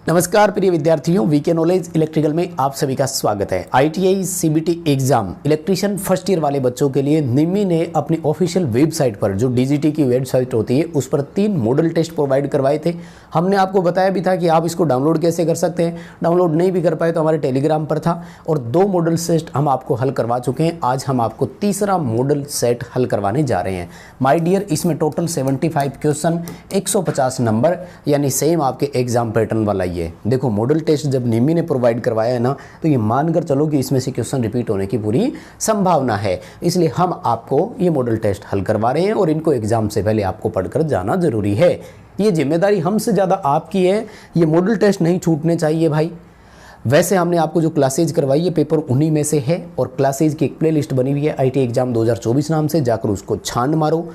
नमस्कार प्रिय विद्यार्थियों, वीके नॉलेज इलेक्ट्रिकल में आप सभी का स्वागत है। ITI CBT exam electrician first year वाले बच्चों के लिए निमी ने अपनी ऑफिशियल वेबसाइट पर, जो डीजीटी की वेबसाइट होती है, उस पर 3 मॉडल टेस्ट प्रोवाइड करवाए थे। हमने आपको बताया भी था कि आप इसको डाउनलोड कैसे कर सकते हैं। डाउनलोड नहीं भी कर पाए तो हमारे टेलीग्राम पर था, और 2 मॉडल सेट हम आपको हल करवा चुके हैं। आज हम आपको तीसरा मॉडल सेट हल करवाने जा रहे हैं। माय डियर, इसमें टोटल 75 क्वेश्चन, 150 नंबर, यानी सेम आपके एग्जाम पैटर्न वाला ये। देखो, मॉडल टेस्ट जब निमी ने प्रोवाइड करवाया है ना, तो ये मानकर चलो कि इसमें से क्वेश्चन रिपीट होने की पूरी संभावना है। इसलिए हम आपको ये मॉडल टेस्ट हल करवा रहे हैं, और इनको एग्जाम से पहले आपको पढ़कर जाना जरूरी है। ये जिम्मेदारी हमसे ज़्यादा आपकी है। ये मॉडल टेस्ट नहीं छूटने चाहिए भाई। वैसे हमने आपको जो क्लासेज करवाई है, पेपर उन्हीं में से है, और क्लासेज की एक प्ले लिस्ट बनी हुई है आईटी एग्जाम 2024 नाम से, जाकर उसको छान मारो।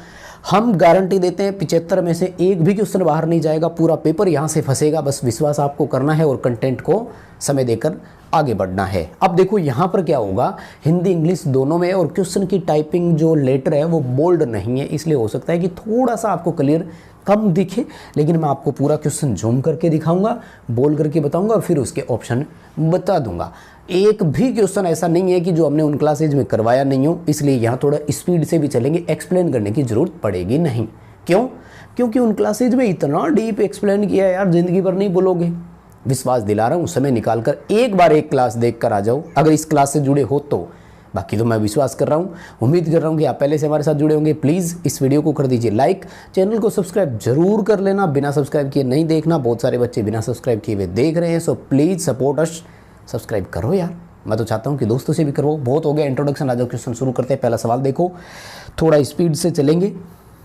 हम गारंटी देते हैं 75 में से एक भी क्वेश्चन बाहर नहीं जाएगा, पूरा पेपर यहाँ से फंसेगा। बस विश्वास आपको करना है और कंटेंट को समय देकर आगे बढ़ना है। अब देखो यहाँ पर क्या होगा, हिंदी इंग्लिश दोनों में, और क्वेश्चन की टाइपिंग जो लेटर है वो बोल्ड नहीं है, इसलिए हो सकता है कि थोड़ा सा आपको क्लियर कम दिखे, लेकिन मैं आपको पूरा क्वेश्चन जूम करके दिखाऊंगा, बोल करके बताऊंगा, और फिर उसके ऑप्शन बता दूंगा। एक भी क्वेश्चन ऐसा नहीं है कि जो हमने उन क्लासेज में करवाया नहीं हो, इसलिए यहाँ थोड़ा स्पीड से भी चलेंगे, एक्सप्लेन करने की जरूरत पड़ेगी नहीं। क्यों? क्योंकि उन क्लासेज में इतना डीप एक्सप्लेन किया है यार, जिंदगी भर नहीं बोलोगे। विश्वास दिला रहा हूँ, समय निकाल कर एक बार एक क्लास देख कर आ जाओ, अगर इस क्लास से जुड़े हो तो। बाकी तो मैं विश्वास कर रहा हूँ, उम्मीद कर रहा हूँ कि आप पहले से हमारे साथ जुड़े होंगे। प्लीज़ इस वीडियो को कर दीजिए लाइक, चैनल को सब्सक्राइब जरूर कर लेना। बिना सब्सक्राइब किए नहीं देखना, बहुत सारे बच्चे बिना सब्सक्राइब किए हुए देख रहे हैं। So please support us, subscribe करो यार। मैं तो चाहता हूँ कि दोस्तों से भी करो। बहुत हो गया इंट्रोडक्शन, आज क्वेश्चन शुरू करते हैं। पहला सवाल देखो, थोड़ा स्पीड से चलेंगे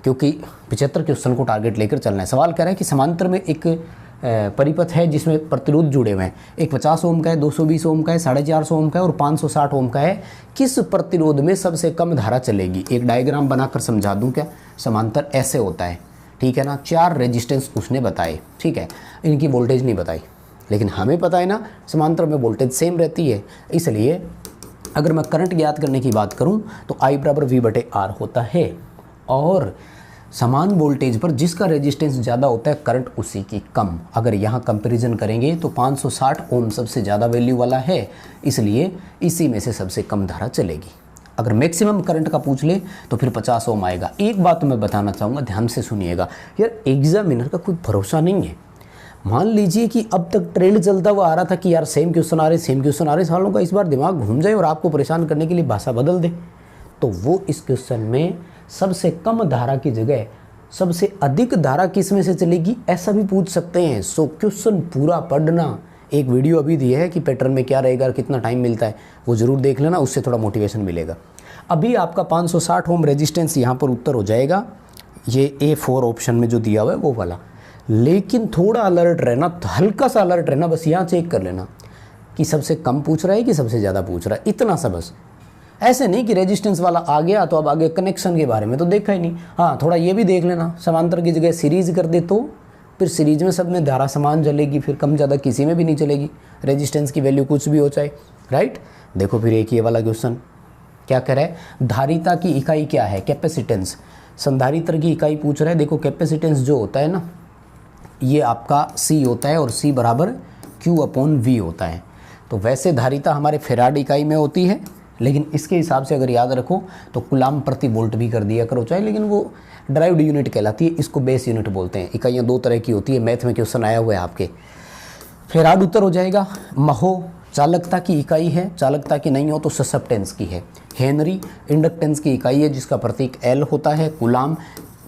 क्योंकि 75 क्वेश्चन को टारगेट लेकर चलना है। सवाल कह रहा है कि समांतर में एक परिपथ है जिसमें प्रतिरोध जुड़े हुए हैं। एक 50 ओम का है, 220 ओम का है, 450 ओम का है और 560 ओम का है। किस प्रतिरोध में सबसे कम धारा चलेगी? एक डायग्राम बनाकर समझा दूं क्या? समांतर ऐसे होता है, ठीक है ना। 4 रेजिस्टेंस उसने बताए, ठीक है, इनकी वोल्टेज नहीं बताई, लेकिन हमें पता है ना समांतर में वोल्टेज सेम रहती है। इसलिए अगर मैं करंट ज्ञात करने की बात करूं तो I बराबर V/R होता है, और समान वोल्टेज पर जिसका रेजिस्टेंस ज़्यादा होता है करंट उसी की कम। अगर यहाँ कंपैरिजन करेंगे तो 560 ओम सबसे ज़्यादा वैल्यू वाला है, इसलिए इसी में से सबसे कम धारा चलेगी। अगर मैक्सिमम करंट का पूछ ले तो फिर 50 ओम आएगा। एक बात तो मैं बताना चाहूँगा, ध्यान से सुनिएगा यार, एग्जामिनर का कोई भरोसा नहीं है। मान लीजिए कि अब तक ट्रेंड चलता हुआ आ रहा था कि यार सेम क्वेश्चन आ रहे, सालों का इस बार दिमाग घूम जाए और आपको परेशान करने के लिए भाषा बदल दे, तो वो इस क्वेश्चन में सबसे कम धारा की जगह सबसे अधिक धारा किस में से चलेगी ऐसा भी पूछ सकते हैं। सो क्वेश्चन पूरा पढ़ना। एक वीडियो अभी दी है कि पैटर्न में क्या रहेगा और कितना टाइम मिलता है, वो ज़रूर देख लेना, उससे थोड़ा मोटिवेशन मिलेगा। अभी आपका 560 ओम रेजिस्टेंस यहाँ पर उत्तर हो जाएगा, ये A4 ऑप्शन में जो दिया हुआ है वो वाला। लेकिन थोड़ा अलर्ट रहना, हल्का सा अलर्ट रहना, बस यहाँ चेक कर लेना कि सबसे कम पूछ रहा है कि सबसे ज़्यादा पूछ रहा है, इतना सा बस। ऐसे नहीं कि रेजिस्टेंस वाला आ गया तो अब आगे कनेक्शन के बारे में तो देखा ही नहीं। हाँ, थोड़ा ये भी देख लेना, समांतर की जगह सीरीज कर दे तो फिर सीरीज में सब में धारा समान चलेगी, फिर कम ज़्यादा किसी में भी नहीं चलेगी, रेजिस्टेंस की वैल्यू कुछ भी हो जाए, राइट। देखो फिर एक ये वाला क्वेश्चन क्या कह रहा है, धारिता की इकाई क्या है? कैपेसिटेंस। संधारित्र की इकाई पूछ रहा है। देखो कैपेसिटेंस जो होता है ना, ये आपका C होता है, और C बराबर Q/V होता है। तो वैसे धारिता हमारे फेराड इकाई में होती है, लेकिन इसके हिसाब से अगर याद रखो तो कूलाम प्रति वोल्ट भी कर दिया करो चाहे, लेकिन वो ड्राइव्ड यूनिट कहलाती है, इसको बेस यूनिट बोलते हैं। इकाइयाँ 2 तरह की होती है, मैथ में क्वेश्चन आया हुआ है आपके। फेराड उत्तर हो जाएगा। महो चालकता की इकाई है, चालकता की नहीं हो तो ससेप्टेंस की है। हेनरी इंडक्टेंस की इकाई है जिसका प्रतीक L होता है। कूलाम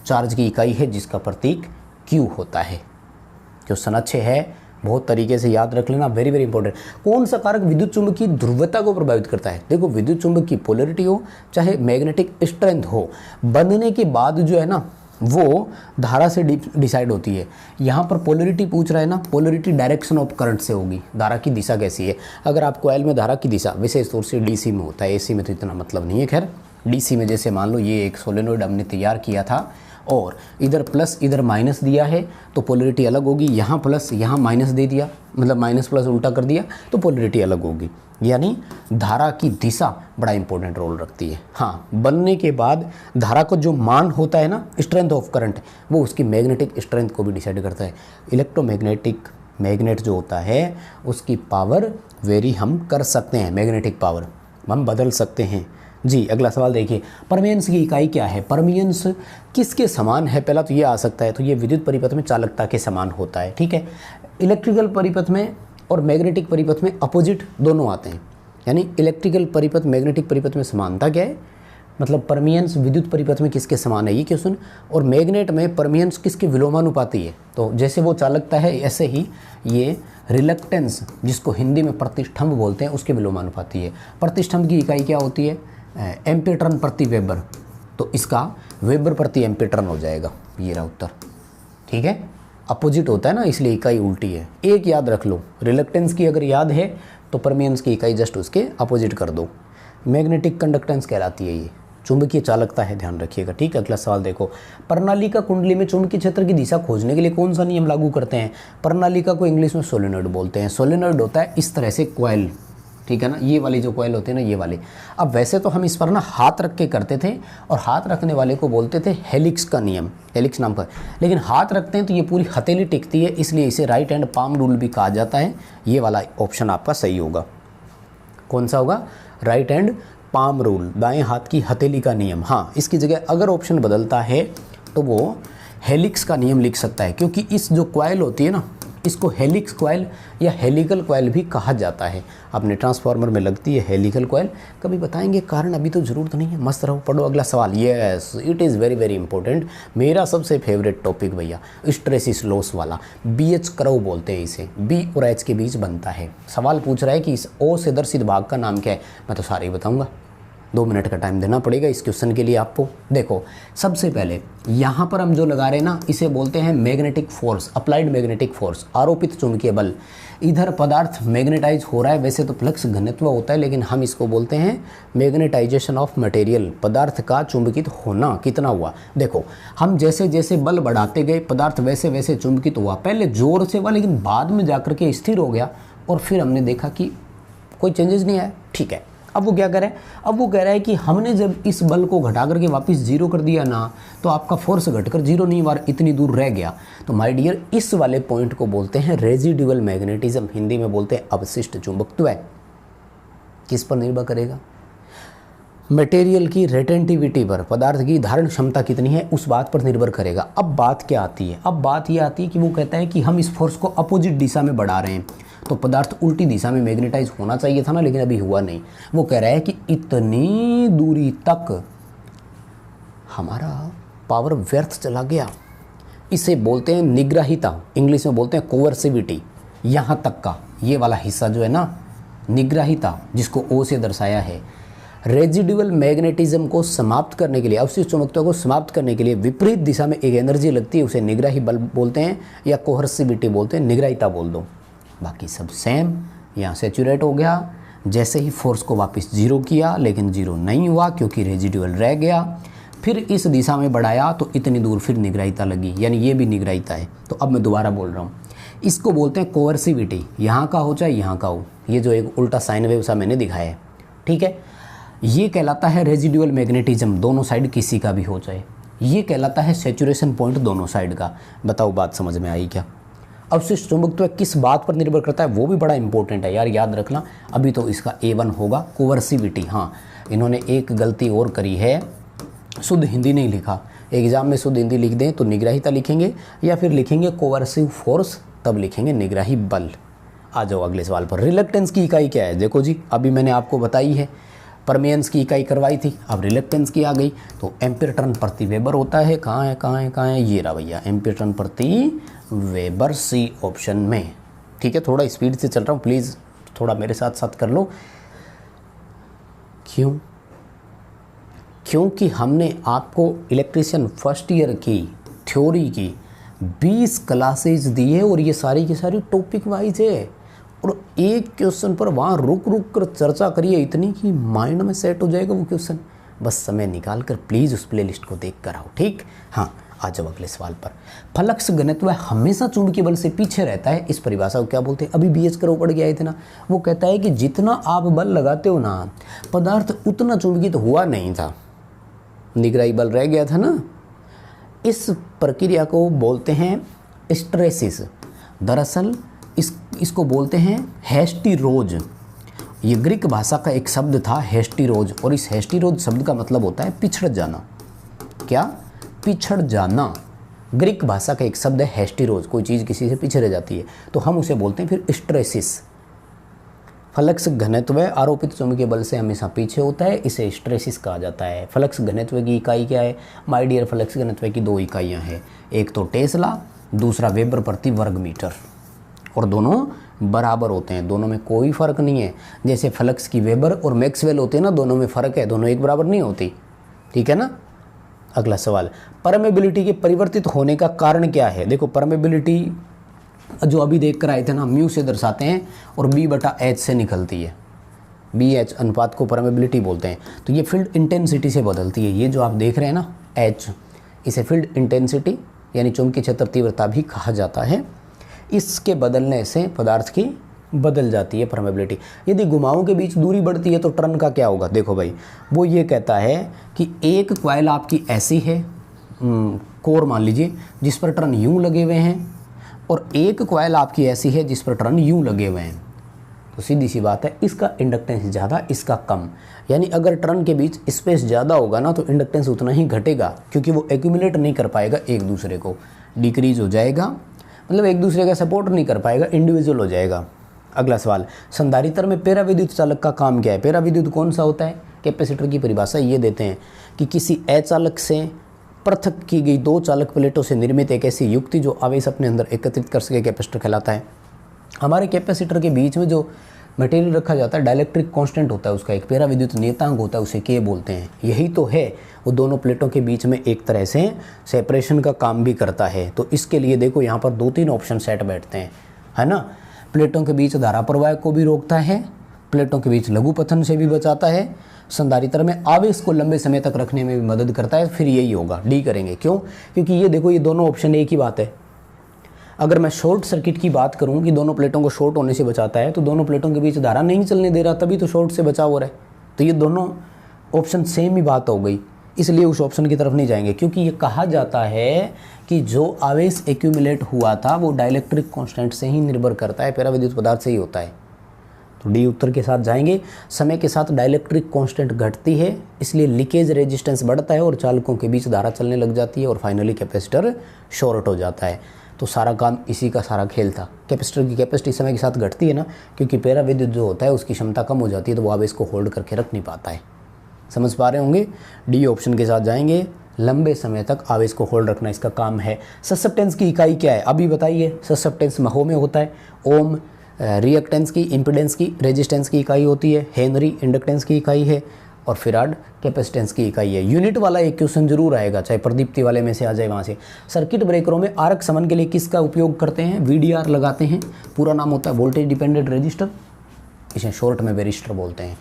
चार्ज की इकाई है जिसका प्रतीक Q होता है। क्वेश्चन अच्छे है, बहुत तरीके से याद रख लेना, वेरी वेरी इंपॉर्टेंट। कौन सा कारक विद्युत चुंबक की ध्रुवता को प्रभावित करता है? देखो, विद्युत चुंबक की पोलैरिटी हो चाहे मैग्नेटिक स्ट्रेंथ हो, बनने के बाद जो है ना वो धारा से डिसाइड होती है। यहाँ पर पोलैरिटी पूछ रहा है ना, पोलैरिटी डायरेक्शन ऑफ करंट से होगी, धारा की दिशा कैसी है। अगर आप कॉइल में धारा की दिशा विशेष तौर से डीसी में होता है, एसी में तो इतना मतलब नहीं है। खैर डीसी में जैसे मान लो ये एक सोलेनोइड हमने तैयार किया था और इधर प्लस इधर माइनस दिया है तो पोलैरिटी अलग होगी। यहाँ प्लस यहाँ माइनस दे दिया, मतलब माइनस प्लस उल्टा कर दिया तो पोलैरिटी अलग होगी। यानी धारा की दिशा बड़ा इंपॉर्टेंट रोल रखती है। हाँ, बनने के बाद धारा को जो मान होता है ना, स्ट्रेंथ ऑफ करंट, वो उसकी मैग्नेटिक स्ट्रेंथ को भी डिसाइड करता है। इलेक्ट्रोमैग्नेटिक मैग्नेट जो होता है उसकी पावर वेरी हम कर सकते हैं, मैग्नेटिक पावर हम बदल सकते हैं। जी अगला सवाल देखिए, परमियंस की इकाई क्या है? परमियंस किसके समान है? पहला तो ये आ सकता है, तो ये विद्युत परिपथ में चालकता के समान होता है, ठीक है। इलेक्ट्रिकल परिपथ में और मैग्नेटिक परिपथ में अपोजिट दोनों आते हैं, यानी इलेक्ट्रिकल परिपथ मैग्नेटिक परिपथ में समानता क्या है, मतलब परमियंस विद्युत परिपथ में किसके समान है ये क्वेश्चन, और मैग्नेट में परमियंस किसके विलोमानुपाती है। तो जैसे वो चालकता है ऐसे ही ये रिलक्टेंस, जिसको हिंदी में प्रतिष्ठंभ बोलते हैं, उसके विलोमानुपाती है। प्रतिष्ठंभ की इकाई क्या होती है? एम्पीयर टर्न प्रति वेबर, तो इसका वेबर प्रति एम्पीयर टर्न हो जाएगा, ये रहा उत्तर, ठीक है। अपोजिट होता है ना, इसलिए इकाई उल्टी है। एक याद रख लो, रिलक्टेंस की अगर याद है तो परमियंस की इकाई जस्ट उसके अपोजिट कर दो। मैग्नेटिक कंडक्टेंस कहलाती है ये, चुंबकीय चालकता है, ध्यान रखिएगा, ठीक है। अगला सवाल देखो, प्रणालिका कुंडली में चुंबकीय क्षेत्र की दिशा खोजने के लिए कौन सा नियम लागू करते हैं? प्रणालिका को इंग्लिश में सोलेनॉइड बोलते हैं। सोलेनॉइड होता है इस तरह से कॉइल, ठीक है ना, ये वाली जो कॉइल होती है ना, ये वाली। अब वैसे तो हम इस पर ना हाथ रख के करते थे, और हाथ रखने वाले को बोलते थे हेलिक्स का नियम, हेलिक्स नाम का, लेकिन हाथ रखते हैं तो ये पूरी हथेली टिकती है, इसलिए इसे राइट हैंड पाम रूल भी कहा जाता है। ये वाला ऑप्शन आपका सही होगा। कौन सा होगा? राइट हैंड पाम रूल, दाएं हाथ की हथेली का नियम। हाँ, इसकी जगह अगर ऑप्शन बदलता है तो वो हेलिक्स का नियम लिख सकता है, क्योंकि इस जो कॉइल होती है ना, इसको हेलिक्स कॉइल या हेलिकल कॉइल भी कहा जाता है। अपने ट्रांसफार्मर में लगती है हेलिकल कॉइल, कभी बताएंगे कारण, अभी तो ज़रूरत नहीं है। मस्त रहो, पढ़ो अगला सवाल। Yes, it is very very important, मेरा सबसे फेवरेट टॉपिक भैया, स्ट्रेसिस लॉस वाला। BH कर्व बोलते हैं इसे, B और H के बीच बनता है। सवाल पूछ रहा है कि इस O से दर्शित भाग का नाम क्या है? मैं तो सारे ही बताऊँगा, 2 मिनट का टाइम देना पड़ेगा इस क्वेश्चन के लिए आपको। देखो, सबसे पहले यहाँ पर हम जो लगा रहे हैं ना, इसे बोलते हैं magnetic force, applied magnetic force, आरोपित चुंबकीय बल। इधर पदार्थ मैग्नेटाइज हो रहा है, वैसे तो फ्लक्स घनत्व होता है, लेकिन हम इसको बोलते हैं मैग्नेटाइजेशन ऑफ मटेरियल, पदार्थ का चुंबकित होना कितना हुआ। देखो, हम जैसे जैसे बल बढ़ाते गए, पदार्थ वैसे वैसे चुंबकित हुआ, पहले जोर से हुआ, लेकिन बाद में जाकर के स्थिर हो गया, और फिर हमने देखा कि कोई चेंजेस नहीं आया, ठीक है। अब वो क्या कर रहा है? अब वो कह रहा है कि हमने जब इस बल को घटा करके वापस जीरो कर दिया ना, तो आपका फोर्स घटकर जीरो नहीं हुआ, इतनी दूर रह गया। तो माय डियर, इस वाले पॉइंट को बोलते हैं रेजिडुअल मैग्नेटिज्म, हिंदी में बोलते हैं अवशिष्ट चुंबकत्व। किस पर निर्भर करेगा? मटेरियल की रेटेंटिविटी पर, पदार्थ की धारण क्षमता कितनी है, उस बात पर निर्भर करेगा। अब बात क्या आती है? अब बात ये आती है कि वो कहता है कि हम इस फोर्स को अपोजिट दिशा में बढ़ा रहे हैं, तो पदार्थ उल्टी दिशा में मैग्नेटाइज होना चाहिए था ना, लेकिन अभी हुआ नहीं। वो कह रहा है कि इतनी दूरी तक हमारा पावर व्यर्थ चला गया। इसे बोलते हैं निग्रहिता, इंग्लिश में बोलते हैं कोवर्सिविटी। यहाँ तक का ये वाला हिस्सा जो है ना, निग्रहिता, जिसको O से दर्शाया है। रेजिडुअल मैग्नेटिज्म को समाप्त करने के लिए, अवशिष्ट चुंबकत्व को समाप्त करने के लिए विपरीत दिशा में एक एनर्जी लगती है, उसे निग्राही बल बोलते हैं, या कोहर्सिविटी बोलते हैं, निग्रहिता बोल दो। बाकी सब सेम। यहाँ सैचुरेट हो गया, जैसे ही फोर्स को वापस जीरो किया, लेकिन जीरो नहीं हुआ क्योंकि रेजिडुअल रह गया। फिर इस दिशा में बढ़ाया तो इतनी दूर फिर निग्रहिता लगी, यानी ये भी निग्रहिता है। तो अब मैं दोबारा बोल रहा हूँ, इसको बोलते हैं कोवर्सिविटी, यहाँ का हो चाहे यहाँ का हो, ये जो एक उल्टा साइन वेव सा मैंने दिखाया है, ठीक है। ये कहलाता है रेजिडुअल मैग्नेटिज्म, दोनों साइड किसी का भी हो जाए। ये कहलाता है सैचुरेशन पॉइंट दोनों साइड का। बताओ बात समझ में आई क्या? अवशिष्ट चुंबकत्व किस बात पर निर्भर करता है, वो भी बड़ा इंपॉर्टेंट है यार, याद रखना। अभी तो इसका A1 होगा कोवर्सिविटी। हाँ, इन्होंने एक गलती और करी है, शुद्ध हिंदी नहीं लिखा। एग्जाम में शुद्ध हिंदी लिख दें तो निग्राहिता लिखेंगे, या फिर लिखेंगे कोवर्सिव फोर्स, तब लिखेंगे निग्राही बल। आ जाओ अगले सवाल पर। रिलक्टेंस की इकाई क्या है? देखो जी, अभी मैंने आपको बताई है, परमियंस की इकाई करवाई थी, अब रिलक्टेंस की आ गई। तो एम्पीयर टर्न प्रति वेबर होता है। कहाँ है कहाँ है कहाँ है? ये रहा भैया, एम्पीयर टर्न प्रति वेबर, सी ऑप्शन में, ठीक है। थोड़ा स्पीड से चल रहा हूँ, प्लीज़ थोड़ा मेरे साथ साथ कर लो। क्यों? क्योंकि हमने आपको इलेक्ट्रिशियन फर्स्ट ईयर की थ्योरी की 20 क्लासेज दी है, और ये सारी की सारी टॉपिक वाइज है, और एक क्वेश्चन पर वहाँ रुक रुक कर चर्चा करिए इतनी कि माइंड में सेट हो जाएगा वो क्वेश्चन। बस समय निकाल कर प्लीज़ उस प्लेलिस्ट को देख कर आओ, ठीक। हाँ, आ जाओ अगले सवाल पर। फ्लक्स घनत्व हमेशा चुंबकीय बल से पीछे रहता है, इस परिभाषा को क्या बोलते हैं? अभी BH कर्व पड़ गया थे ना, वो कहता है कि जितना आप बल लगाते हो ना, पदार्थ उतना चुंबकित हुआ नहीं था, निग्राही बल रह गया था ना। इस प्रक्रिया को बोलते हैं स्ट्रेसिस। दरअसल इसको बोलते हैं हेस्टिरोज। ये ग्रीक भाषा का एक शब्द था हेस्टिरोज, और इस हेस्टिरोज शब्द का मतलब होता है पिछड़ जाना। क्या? पिछड़ जाना। ग्रीक भाषा का एक शब्द है हेस्टिरोज, कोई चीज़ किसी से पीछे रह जाती है तो हम उसे बोलते हैं फिर स्ट्रेसिस। फ्लक्स घनत्व आरोपित चुंबकीय बल से हमेशा पीछे होता है, इसे स्ट्रेसिस कहा जाता है। फ्लक्स घनत्व की इकाई क्या है? माय डियर, फ्लक्स घनत्व की 2 इकाइयाँ हैं, एक तो टेस्ला, दूसरा वेबर प्रति वर्ग मीटर, और दोनों बराबर होते हैं, दोनों में कोई फ़र्क नहीं है। जैसे फ्लक्स की वेबर और मैक्सवेल होते हैं ना, दोनों में फ़र्क है, दोनों एक बराबर नहीं होती। ठीक है ना। अगला सवाल, परमेबिलिटी के परिवर्तित होने का कारण क्या है? देखो परमेबिलिटी जो अभी देख कर आए थे ना, म्यू से दर्शाते हैं और B/H से निकलती है। BH अनुपात को परमेबिलिटी बोलते हैं। तो ये फील्ड इंटेंसिटी से बदलती है। ये जो आप देख रहे हैं ना H, इसे फील्ड इंटेंसिटी यानी चुंबकीय क्षेत्र तीव्रता भी कहा जाता है। इसके बदलने से पदार्थ की बदल जाती है परमेबिलिटी। यदि घुमावों के बीच दूरी बढ़ती है तो टर्न का क्या होगा? देखो भाई, वो ये कहता है कि एक कॉइल आपकी ऐसी है, कोर मान लीजिए, जिस पर टर्न यूं लगे हुए हैं, और एक कॉइल आपकी ऐसी है जिस पर टर्न यूं लगे हुए हैं। तो सीधी सी बात है, इसका इंडक्टेंस ज़्यादा, इसका कम। यानी अगर टर्न के बीच स्पेस ज़्यादा होगा ना तो इंडक्टेंस उतना ही घटेगा, क्योंकि वो एक्यूमुलेट नहीं कर पाएगा एक दूसरे को, डिक्रीज हो जाएगा, मतलब एक दूसरे का सपोर्ट नहीं कर पाएगा, इंडिविजुअल हो जाएगा। अगला सवाल, संधारित्र में पेरा विद्युत चालक का काम क्या है? पेरा विद्युत कौन सा होता है? कैपेसिटर की परिभाषा ये देते हैं कि किसी अचालक से पृथक की गई 2 चालक प्लेटों से निर्मित एक ऐसी युक्ति जो आवेश अपने अंदर एकत्रित कर सके कैपेसिटर कहलाता है। हमारे कैपेसिटर के बीच में जो मटेरियल रखा जाता है डाइलेक्ट्रिक कांस्टेंट होता है, उसका एक पेरा विद्युत नियतांक होता है, उसे के बोलते हैं। यही तो है, वो दोनों प्लेटों के बीच में एक तरह से सेपरेशन का काम भी करता है। तो इसके लिए देखो यहाँ पर 2-3 ऑप्शन सेट बैठते हैं, है ना। प्लेटों के बीच धारा प्रवाह को भी रोकता है, प्लेटों के बीच लघु पतन से भी बचाता है, संधारित्र में आवेश को लंबे समय तक रखने में भी मदद करता है। फिर यही होगा, डी करेंगे। क्यों? क्योंकि ये देखो, ये दोनों ऑप्शन एक ही बात है। अगर मैं शॉर्ट सर्किट की बात करूं कि दोनों प्लेटों को शॉर्ट होने से बचाता है, तो दोनों प्लेटों के बीच धारा नहीं चलने दे रहा, तभी तो शॉर्ट से बचाव हो रहा है। तो ये दोनों ऑप्शन सेम ही बात हो गई, इसलिए उस ऑप्शन की तरफ नहीं जाएंगे। क्योंकि ये कहा जाता है कि जो आवेश एक्यूमुलेट हुआ था वो डाइलेक्ट्रिक कांस्टेंट से ही निर्भर करता है, पेरा विद्युत पदार्थ से ही होता है। तो डी उत्तर के साथ जाएंगे। समय के साथ डाइलेक्ट्रिक कांस्टेंट घटती है, इसलिए लीकेज रेजिस्टेंस बढ़ता है और चालकों के बीच धारा चलने लग जाती है और फाइनली कैपेसिटर शॉर्ट हो जाता है। तो सारा काम इसी का सारा खेल था। कैपेसिटर की कैपेसिटी समय के साथ घटती है ना, क्योंकि पेरा विद्युत जो होता है उसकी क्षमता कम हो जाती है, तो वो आवेश को होल्ड करके रख नहीं पाता है। समझ पा रहे होंगे? डी ऑप्शन के साथ जाएंगे। लंबे समय तक आवेश को होल्ड रखना इसका काम है। ससेप्टेंस की इकाई क्या है अभी बताइए? ससेप्टेंस महो में होता है। ओम रिएक्टेंस की, इम्पीडेंस की, रेजिस्टेंस की इकाई होती है। हेनरी इंडक्टेंस की इकाई है, और फिराड कैपेसिटेंस की इकाई है। यूनिट वाला एक क्वेश्चन जरूर आएगा, चाहे प्रदीप्ति वाले में से आ जाए वहाँ से। सर्किट ब्रेकरों में आरक समन के लिए किसका उपयोग करते हैं? VDR लगाते हैं। पूरा नाम होता है वोल्टेज डिपेंडेंट रजिस्टर, इसे शॉर्ट में वेरिस्टर बोलते हैं।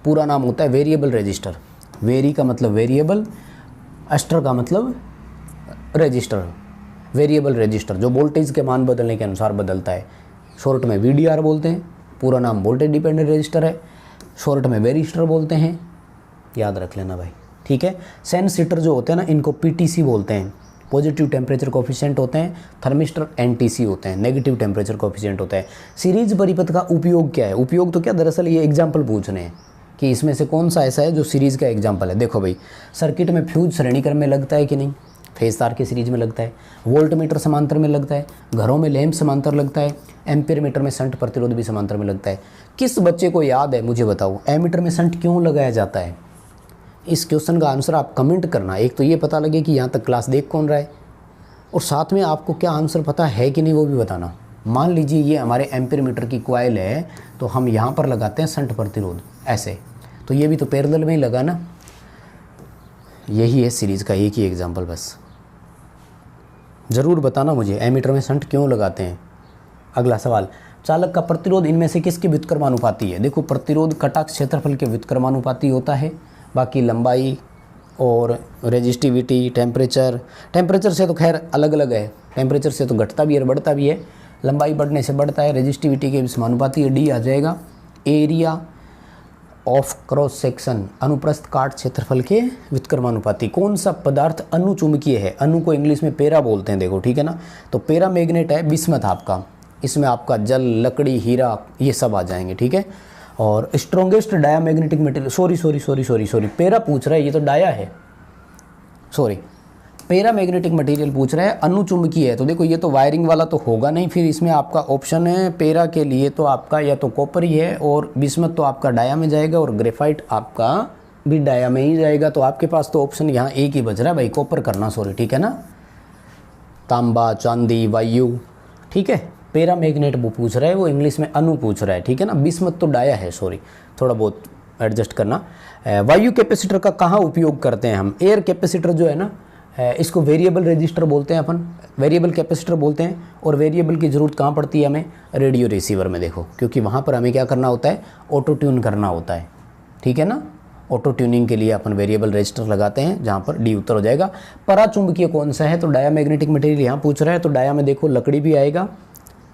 पूरा नाम होता है वेरिएबल रजिस्टर। वेरी का मतलब वेरिएबल, अस्टर का मतलब रजिस्टर। वेरिएबल रजिस्टर जो वोल्टेज के मान बदलने के अनुसार बदलता है, शॉर्ट में VDR बोलते हैं। पूरा नाम वोल्टेज डिपेंडेंट रजिस्टर है, शॉर्ट में वेरिस्टर बोलते हैं। याद रख लेना भाई, ठीक है। सेंसिटर जो होते हैं ना, इनको PTC बोलते हैं, पॉजिटिव टेम्परेचर कोफिशिएंट होते हैं। थर्मिस्टर NTC होते हैं, नेगेटिव टेम्परेचर कोफिशिएंट होता है। सीरीज परिपथ का उपयोग क्या है? उपयोग तो क्या, दरअसल ये एग्जाम्पल पूछने हैं कि इसमें से कौन सा ऐसा है जो सीरीज़ का एग्जाम्पल है। देखो भाई, सर्किट में फ्यूज श्रेणी क्रम में लगता है कि नहीं? फेज तार के सीरीज में लगता है। वोल्ट मीटर समांतर में लगता है। घरों में लैंप समांतर लगता है। एम्पीयर मीटर में शंट प्रतिरोध भी समांतर में लगता है। किस बच्चे को याद है मुझे बताओ, एमीटर में शंट क्यों लगाया जाता है? इस क्वेश्चन का आंसर आप कमेंट करना। एक तो ये पता लगे कि यहाँ तक क्लास देख कौन रहा है, और साथ में आपको क्या आंसर पता है कि नहीं वो भी बताना। मान लीजिए ये हमारे एम्पीयर मीटर की कॉइल है, तो हम यहाँ पर लगाते हैं शंट प्रतिरोध ऐसे, तो ये भी तो पैरेलल में ही लगा ना। यही है सीरीज़ का एक ही एग्जाम्पल, बस ज़रूर बताना मुझे एमीटर में शंट क्यों लगाते हैं। अगला सवाल, चालक का प्रतिरोध इनमें से किसके व्युत्क्रमानुपाती है? देखो, प्रतिरोध कटाक्ष क्षेत्रफल के व्युत्क्रमानुपाती होता है। बाकी लंबाई और रेजिस्टिविटी, टेम्परेचर से तो खैर अलग अलग है। टेम्परेचर से तो घटता भी है और बढ़ता भी है। लंबाई बढ़ने से बढ़ता है। रेजिस्टिविटी के समानुपाती है, डी आ जाएगा। एरिया ऑफ क्रॉस सेक्शन, अनुप्रस्थ काट क्षेत्रफल के व्युत्क्रमानुपाती। कौन सा पदार्थ अनुचुंबकीय है? अनु को इंग्लिश में पेरा बोलते हैं, देखो ठीक है ना। तो पेरा मैग्नेट है बिस्मथ आपका, इसमें आपका जल, लकड़ी, हीरा ये सब आ जाएंगे, ठीक है। और strongest diamagnetic material, sorry para पूछ रहा है, ये तो डाया है, सॉरी पैरामैग्नेटिक मटेरियल पूछ रहा है, अनुचुंबकीय है। तो देखो ये तो वायरिंग वाला तो होगा नहीं, फिर इसमें आपका ऑप्शन है पैरा के लिए तो आपका या तो कॉपर ही है, और बिस्मथ तो आपका डाया में जाएगा, और ग्रेफाइट आपका भी डाया में ही जाएगा। तो आपके पास तो ऑप्शन यहाँ एक ही बच रहा है भाई, कॉपर करना, सॉरी, ठीक है ना। तांबा, चांदी, वायु, ठीक है। पैरामैग्नेट वो पूछ रहा है, वो इंग्लिश में अनु पूछ रहा है, ठीक है ना। बिस्मथ तो डाया है, सॉरी, थोड़ा बहुत एडजस्ट करना। वायु कैपेसिटर का कहाँ उपयोग करते हैं हम? एयर कैपेसिटर जो है ना, इसको वेरिएबल रजिस्टर बोलते हैं अपन, वेरिएबल कैपेसिटर बोलते हैं। और वेरिएबल की ज़रूरत कहाँ पड़ती है हमें? रेडियो रिसीवर में, देखो, क्योंकि वहाँ पर हमें क्या करना होता है? ऑटो ट्यून करना होता है, ठीक है ना। ऑटो ट्यूनिंग के लिए अपन वेरिएबल रजिस्टर लगाते हैं, जहाँ पर डी उत्तर हो जाएगा। पराचुंबकीय कौन सा है? तो डायामैग्नेटिक मटेरियल यहाँ पूछ रहा है, तो डाया में देखो लकड़ी भी आएगा,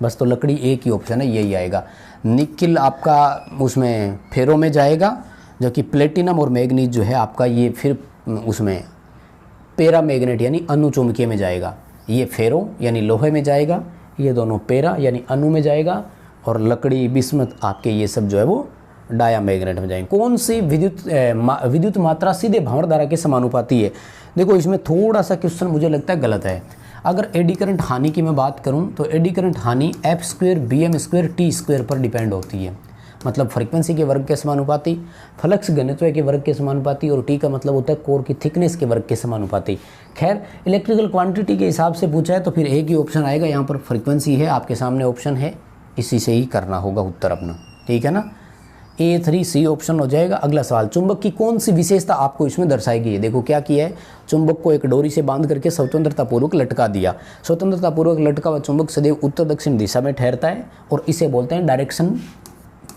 बस, तो लकड़ी एक ही ऑप्शन है, यही आएगा। निकिल आपका उसमें फेरो में जाएगा, जबकि प्लेटिनम और मैग्नीज जो है आपका ये फिर उसमें पैरामैग्नेट यानी अनुचुंबकीय में जाएगा। ये फेरो यानी लोहे में जाएगा, ये दोनों पैरा यानी अनु में जाएगा, और लकड़ी, बिस्मथ आपके ये सब जो है वो डायामैग्नेट में जाएंगे। कौन सी विद्युत मात्रा सीधे भंवर धारा के समानुपाती है? देखो इसमें थोड़ा सा क्वेश्चन मुझे लगता है गलत है। अगर एडी करंट हानि की मैं बात करूं तो एडी करंट हानि F² BM² T² पर डिपेंड होती है, मतलब फ्रीक्वेंसी के वर्ग के समानुपाती, फ्लक्स घनत्व के वर्ग के समानुपाती, और टी का मतलब होता है कोर की थिकनेस के वर्ग के समानुपाती। खैर इलेक्ट्रिकल क्वांटिटी के हिसाब से पूछा है तो फिर एक ही ऑप्शन आएगा, यहाँ पर फ्रीक्वेंसी है, आपके सामने ऑप्शन है, इसी से ही करना होगा उत्तर अपना, ठीक है ना। A3C ऑप्शन हो जाएगा। अगला सवाल, चुंबक की कौन सी विशेषता आपको इसमें दर्शाएगी? देखो क्या किया है, चुंबक को एक डोरी से बांध करके स्वतंत्रतापूर्वक लटका दिया। स्वतंत्रतापूर्वक लटका हुआ चुंबक सदैव उत्तर दक्षिण दिशा में ठहरता है, और इसे बोलते हैं डायरेक्शन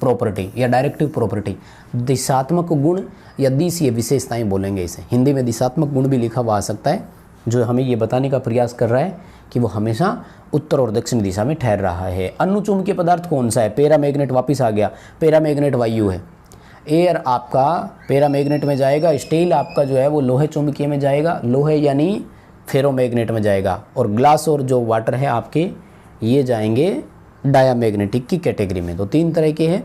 प्रॉपर्टी या डायरेक्टिव प्रॉपर्टी। दिशात्मक गुण या दिशीय विशेषताएं बोलेंगे इसे, हिंदी में दिशात्मक गुण भी लिखा हुआ आ सकता है, जो हमें ये बताने का प्रयास कर रहा है कि वो हमेशा उत्तर और दक्षिण दिशा में ठहर रहा है। अनुचुंबकीय पदार्थ कौन सा है? पैरामैग्नेट, वापस आ गया, पैरामैग्नेट वायु है। एयर आपका पैरामैग्नेट में जाएगा, स्टील आपका जो है वो लोहे चुंबकीय में जाएगा, लोहे यानी फेरोमैग्नेट में जाएगा, और ग्लास और जो वाटर है आपके ये जाएंगे डायामैग्नेटिक की कैटेगरी में। तो तीन तरह के हैं,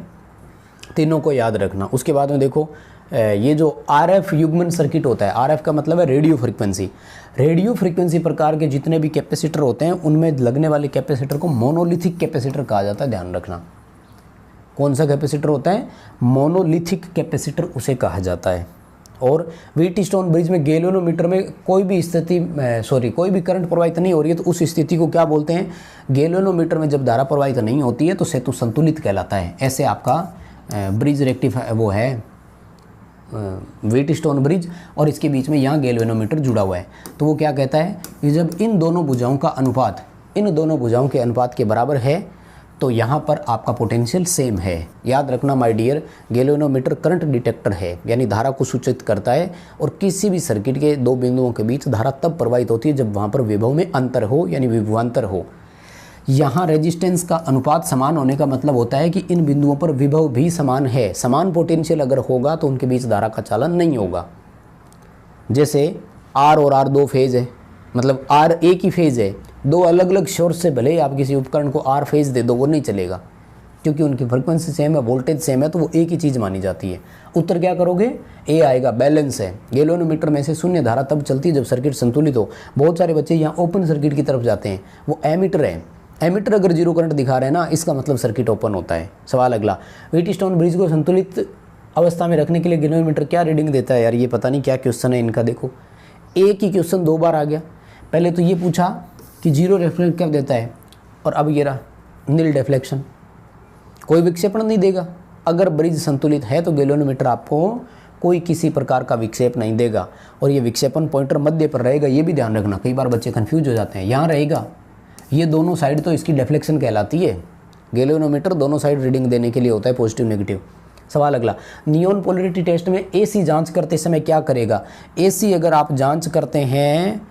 तीनों को याद रखना। उसके बाद में देखो ये जो RF युग्मन सर्किट होता है, RF का मतलब है रेडियो फ्रीक्वेंसी। रेडियो फ्रीक्वेंसी प्रकार के जितने भी कैपेसिटर होते हैं उनमें लगने वाले कैपेसिटर को मोनोलिथिक कैपेसिटर कहा जाता है, ध्यान रखना। कौन सा कैपेसिटर होता है? मोनोलिथिक कैपेसिटर उसे कहा जाता है। और व्हीटस्टोन ब्रिज में गैल्वेनोमीटर में कोई भी करंट प्रवाहित नहीं हो रही है तो उस स्थिति को क्या बोलते हैं? गैल्वेनोमीटर में जब धारा प्रवाहित नहीं होती है तो सेतु संतुलित कहलाता है। ऐसे आपका ब्रिज रेक्टिफायर वो है व्हीटस्टोन ब्रिज, और इसके बीच में यहाँ गैल्वेनोमीटर जुड़ा हुआ है। तो वो क्या कहता है कि जब इन दोनों भुजाओं का अनुपात इन दोनों भुजाओं के अनुपात के बराबर है तो यहाँ पर आपका पोटेंशियल सेम है। याद रखना my dear, galvanometer current detector है, यानी धारा को सूचित करता है, और किसी भी सर्किट के दो बिंदुओं के बीच धारा तब प्रवाहित होती है जब वहाँ पर विभव में अंतर हो, यानी विभवांतर हो। यहाँ रेजिस्टेंस का अनुपात समान होने का मतलब होता है कि इन बिंदुओं पर विभव भी समान है। समान पोटेंशियल अगर होगा तो उनके बीच धारा का चालन नहीं होगा। जैसे R और R दो फेज है, मतलब R एक ही फेज है, दो अलग अलग सोर्स से भले ही आप किसी उपकरण को R फेज दे दो वो नहीं चलेगा, क्योंकि उनकी फ्रिक्वेंसी सेम है, वोल्टेज सेम है, तो वो एक ही चीज़ मानी जाती है। उत्तर क्या करोगे? ए आएगा, बैलेंस है। गैल्वेनोमीटर में से शून्य धारा तब चलती है जब सर्किट संतुलित हो। बहुत सारे बच्चे यहाँ ओपन सर्किट की तरफ जाते हैं, वो एमीटर है। एमीटर अगर जीरो करंट दिखा रहे हैं ना, इसका मतलब सर्किट ओपन होता है। सवाल अगला, व्हीटस्टोन ब्रिज को संतुलित अवस्था में रखने के लिए गैल्वेनोमीटर क्या रीडिंग देता है? यार ये पता नहीं क्या क्वेश्चन है इनका। देखो एक ही क्वेश्चन दो बार आ गया। पहले तो ये पूछा कि जीरो रिफ्लेक्ट कब देता है, और अब ये रहा नील डिफ्लेक्शन, कोई विक्षेपण नहीं देगा। अगर ब्रिज संतुलित है तो गैल्वेनोमीटर आपको कोई किसी प्रकार का विक्षेप नहीं देगा, और ये विक्षेपण पॉइंटर मध्य पर रहेगा, ये भी ध्यान रखना। कई बार बच्चे कंफ्यूज हो जाते हैं, यहाँ रहेगा, ये दोनों साइड तो इसकी डिफ्लेक्शन कहलाती है। गैल्वेनोमीटर दोनों साइड रीडिंग देने के लिए होता है, पॉजिटिव नेगेटिव। सवाल अगला, नियॉन पोलैरिटी टेस्ट में AC जांच करते समय क्या करेगा? AC अगर आप जांच करते हैं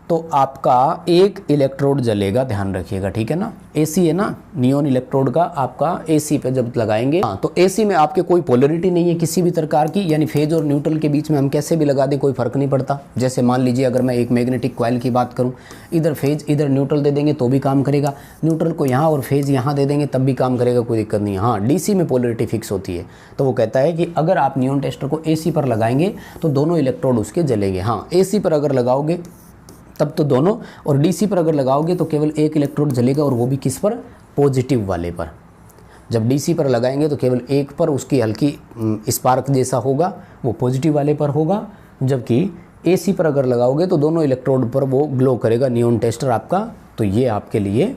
तो आपका एक इलेक्ट्रोड जलेगा, ध्यान रखिएगा, ठीक है ना। एसी है ना, नियॉन इलेक्ट्रोड का आपका एसी पे जब लगाएंगे, हाँ, तो एसी में आपके कोई पोलरिटी नहीं है किसी भी प्रकार की, यानी फेज और न्यूट्रल के बीच में हम कैसे भी लगा दें कोई फर्क नहीं पड़ता। जैसे मान लीजिए अगर मैं एक मैग्नेटिक कॉइल की बात करूं, इधर फेज इधर न्यूट्रल दे देंगे तो भी काम करेगा, न्यूट्रल को यहाँ और फेज यहाँ दे देंगे तब भी काम करेगा, कोई दिक्कत नहीं है। हाँ, डीसी में पोलरिटी फिक्स होती है। तो वो कहता है कि अगर आप नियॉन टेस्टर को एसी पर लगाएंगे तो दोनों इलेक्ट्रोड उसके जलेंगे। हाँ, एसी पर अगर लगाओगे तब तो दोनों, और डीसी पर अगर लगाओगे तो केवल एक इलेक्ट्रोड जलेगा, और वो भी किस पर, पॉजिटिव वाले पर। जब डीसी पर लगाएंगे तो केवल एक पर उसकी हल्की स्पार्क जैसा होगा, वो पॉजिटिव वाले पर होगा, जबकि एसी पर अगर लगाओगे तो दोनों इलेक्ट्रोड पर वो ग्लो करेगा नियॉन टेस्टर आपका। तो ये आपके लिए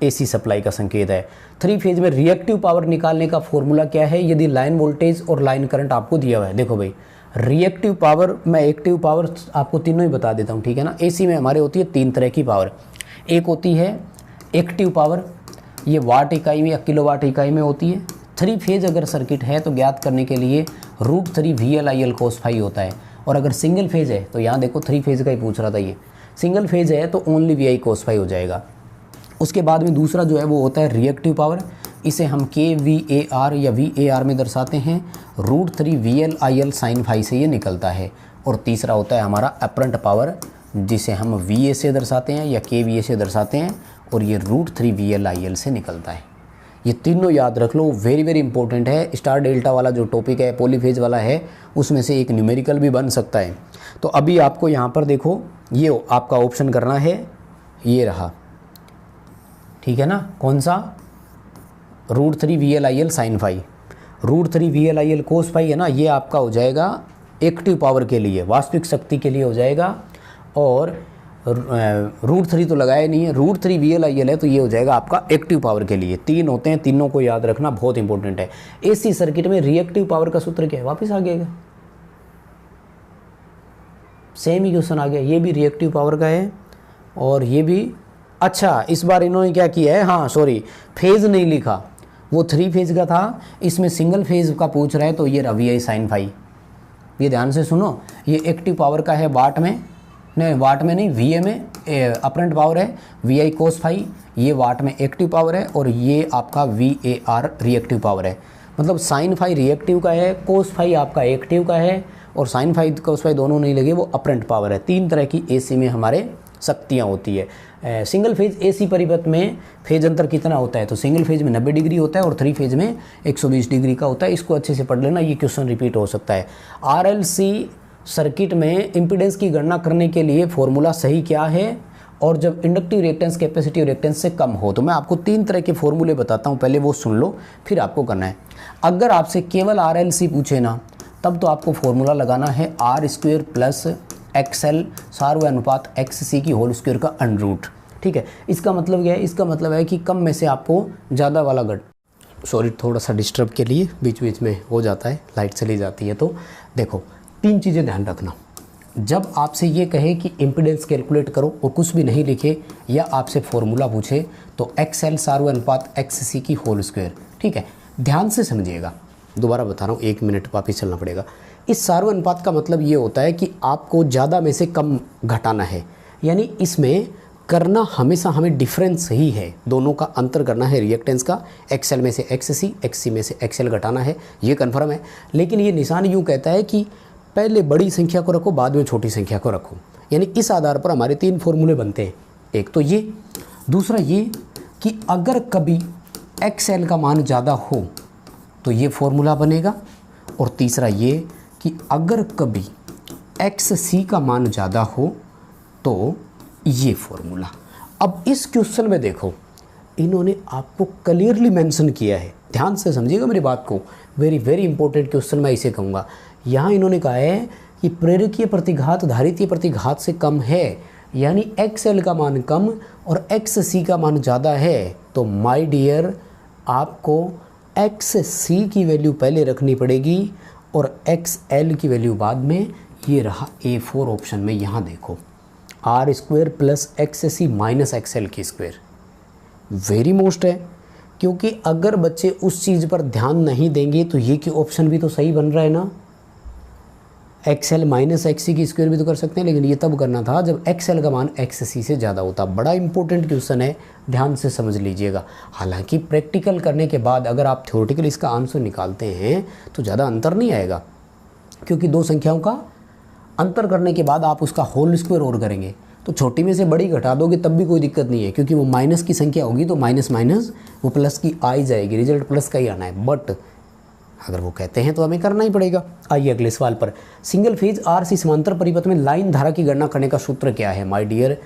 एसी सप्लाई का संकेत है। 3 फेज में रिएक्टिव पावर निकालने का फॉर्मूला क्या है, यदि लाइन वोल्टेज और लाइन करंट आपको दिया हुआ है। देखो भाई, रिएक्टिव पावर, मैं एक्टिव पावर आपको तीनों ही बता देता हूँ, ठीक है ना। एसी में हमारे होती है 3 तरह की पावर। एक होती है एक्टिव पावर, ये वाट इकाई में या किलोवाट इकाई में होती है। 3 फेज अगर सर्किट है तो ज्ञात करने के लिए √3 VL/IL cos φ होता है। और अगर सिंगल फेज है तो यहाँ देखो 3 फेज का ही पूछ रहा था, ये सिंगल फेज है तो ओनली VI cos φ हो जाएगा। उसके बाद में दूसरा जो है वो होता है रिएक्टिव पावर, इसे हम kVAR या VAR में दर्शाते हैं, √3 VL/IL sin φ से ये निकलता है। और तीसरा होता है हमारा अपरेंट पावर, जिसे हम VA से दर्शाते हैं या kVA से दर्शाते हैं, और ये √3 VL/IL से निकलता है। ये तीनों याद रख लो, वेरी वेरी इंपॉर्टेंट है। स्टार डेल्टा वाला जो टॉपिक है, पॉलीफेज वाला है, उसमें से एक न्यूमेरिकल भी बन सकता है। तो अभी आपको यहाँ पर देखो, ये आपका ऑप्शन करना है, ये रहा, ठीक है ना, कौन सा, √3 VL/IL sin φ। √3 VL/IL cos φ है ना, ये आपका हो जाएगा एक्टिव पावर के लिए, वास्तविक शक्ति के लिए हो जाएगा। और √3 तो लगाया नहीं है, √3 VL/IL है तो ये हो जाएगा आपका एक्टिव पावर के लिए। 3 होते हैं, तीनों को याद रखना बहुत इंपॉर्टेंट है। एसी सर्किट में रिएक्टिव पावर का सूत्र क्या है, वापस आ गया, सेम ही क्वेश्चन आ गया। ये भी रिएक्टिव पावर का है और ये भी, अच्छा इस बार इन्होंने क्या किया है, हाँ सॉरी, फेज नहीं लिखा, वो 3 फेज का था, इसमें सिंगल फेज का पूछ रहा है, तो ये VI sin φ। ये ध्यान से सुनो, ये एक्टिव पावर का है वाट में, नहीं वाट में नहीं, VA में अपरेंट पावर है, VI cos φ, ये वाट में एक्टिव पावर है, और ये आपका VAR रिएक्टिव पावर है। मतलब sin φ रिएक्टिव का है, cos φ आपका एक्टिव का है, और sin φ cos φ दोनों नहीं लगे, वो अपरेंट पावर है। 3 तरह की एसी में हमारे शक्तियाँ होती है। सिंगल फेज एसी परिपथ में फेज अंतर कितना होता है, तो सिंगल फेज में 90 डिग्री होता है और 3 फेज में 120 डिग्री का होता है। इसको अच्छे से पढ़ लेना, ये क्वेश्चन रिपीट हो सकता है। RLC सर्किट में इम्पीडेंस की गणना करने के लिए फॉर्मूला सही क्या है, और जब इंडक्टिव रिएक्टेंस कैपेसिटिव रिएक्टेंस से कम हो। तो मैं आपको 3 तरह के फॉर्मूले बताता हूँ, पहले वो सुन लो, फिर आपको करना है। अगर आपसे केवल RLC पूछे ना, तब तो आपको फॉर्मूला लगाना है R² प्लस XL सार व अनुपात XC की होल स्क्वायर का अंडर, ठीक है। इसका मतलब क्या है, इसका मतलब है कि कम में से आपको ज़्यादा वाला सॉरी थोड़ा सा डिस्टर्ब के लिए बीच बीच में हो जाता है, लाइट चली जाती है। तो देखो 3 चीज़ें ध्यान रखना। जब आपसे ये कहे कि इम्पीडेंस कैलकुलेट करो और कुछ भी नहीं लिखे, या आपसे फॉर्मूला पूछे, तो XL सार व अनुपात XC की होल स्क्वायर, ठीक है। ध्यान से समझिएगा, दोबारा बता रहा हूँ, 1 मिनट वापस चलना पड़ेगा। इस सार्व अनुपात का मतलब ये होता है कि आपको ज़्यादा में से कम घटाना है, यानी इसमें करना हमेशा हमें डिफरेंस ही है, दोनों का अंतर करना है रिएक्टेंस का। XL में से XC, XC में से XL घटाना है, ये कन्फर्म है। लेकिन ये निशान यूँ कहता है कि पहले बड़ी संख्या को रखो, बाद में छोटी संख्या को रखो। यानी इस आधार पर हमारे 3 फॉर्मूले बनते हैं। एक तो ये, दूसरा ये कि अगर कभी XL का मान ज़्यादा हो तो ये फॉर्मूला बनेगा, और तीसरा ये कि अगर कभी XC का मान ज़्यादा हो तो ये फॉर्मूला। अब इस क्वेश्चन में देखो, इन्होंने आपको क्लियरली मेंशन किया है, ध्यान से समझिएगा मेरी बात को, वेरी वेरी इंपॉर्टेंट क्वेश्चन मैं इसे कहूँगा। यहाँ इन्होंने कहा है कि प्रेरकीय प्रतिघात धारितीय प्रतिघात से कम है, यानी XL का मान कम और XC का मान ज़्यादा है, तो माय डियर आपको XC की वैल्यू पहले रखनी पड़ेगी और XL की वैल्यू बाद में। ये रहा A4 ऑप्शन में, यहाँ देखो R² plus XC minus XL की स्क्वायर, वेरी मोस्ट है। क्योंकि अगर बच्चे उस चीज़ पर ध्यान नहीं देंगे तो ये कि ऑप्शन भी तो सही बन रहा है ना, XL माइनस XC की स्क्वायर भी तो कर सकते हैं, लेकिन ये तब करना था जब XL का मान XC से ज़्यादा होता। बड़ा इंपॉर्टेंट क्वेश्चन है, ध्यान से समझ लीजिएगा। हालांकि प्रैक्टिकल करने के बाद अगर आप थ्योरेटिकल इसका आंसर निकालते हैं तो ज़्यादा अंतर नहीं आएगा, क्योंकि दो संख्याओं का अंतर करने के बाद आप उसका होल स्क्वायर और करेंगे तो छोटी में से बड़ी घटा दोगे तब भी कोई दिक्कत नहीं है, क्योंकि वो माइनस की संख्या होगी तो माइनस माइनस वो प्लस की आ ही जाएगी, रिजल्ट प्लस का ही आना है। बट अगर वो कहते हैं तो हमें करना ही पड़ेगा। आइए अगले सवाल पर। सिंगल फेज RC समांतर परिपथ में लाइन धारा की गणना करने का सूत्र क्या है? माय डियर,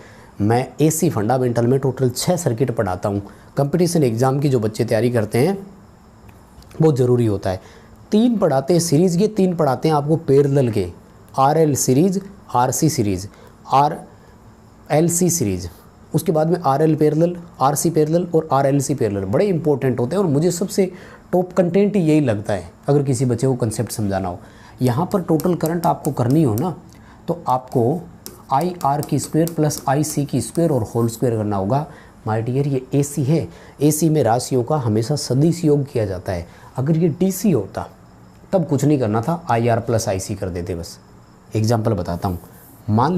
मैं AC फंडामेंटल में टोटल 6 सर्किट पढ़ाता हूँ। कंपटीशन एग्जाम की जो बच्चे तैयारी करते हैं बहुत ज़रूरी होता है। 3 पढ़ाते हैं सीरीज़ के, 3 पढ़ाते हैं आपको पैरेलल के, RL series, RC series, RLC series, उसके बाद में RL पैरेलल, RC पैरेलल और RLC पैरेलल। बड़े इंपॉर्टेंट होते हैं और मुझे सबसे टॉप कंटेंट ही यही लगता है अगर किसी बच्चे को कंसेप्ट समझाना हो। यहाँ पर टोटल करंट आपको करनी हो ना तो आपको IR की स्क्वायर प्लस IC की स्क्वायर और होल स्क्वायर करना होगा। माय डियर, ये AC है, AC में राशियों का हमेशा सदिश योग किया जाता है। अगर ये DC होता तब कुछ नहीं करना था, IR प्लस IC कर देते बस। एग्जाम्पल बताता हूँ। मान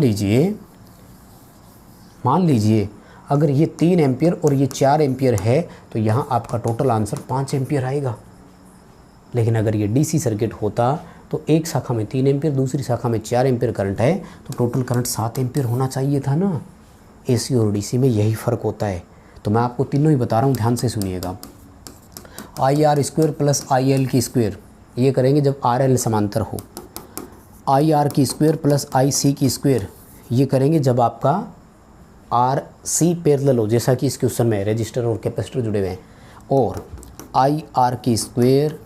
लीजिए अगर ये 3 एम्पियर और ये 4 एम्पियर है तो यहाँ आपका टोटल आंसर 5 एम्पियर आएगा। लेकिन अगर ये DC सर्किट होता तो एक शाखा में 3 एम्पियर, दूसरी शाखा में 4 एम्पियर करंट है तो टोटल करंट 7 एम्पियर होना चाहिए था ना। AC और DC में यही फ़र्क होता है। तो मैं आपको तीनों ही बता रहा हूँ, ध्यान से सुनिएगा। IR स्क्वायर प्लस IL की स्क्वायर ये करेंगे जब RL समांतर हो। IR की स्क्वायर प्लस IC की स्क्वायर ये करेंगे जब आपका RC पैरेलल हो, जैसा कि इस क्वेश्चन में रजिस्टर और कैपेसिटर जुड़े हुए हैं। और IR की स्क्वायर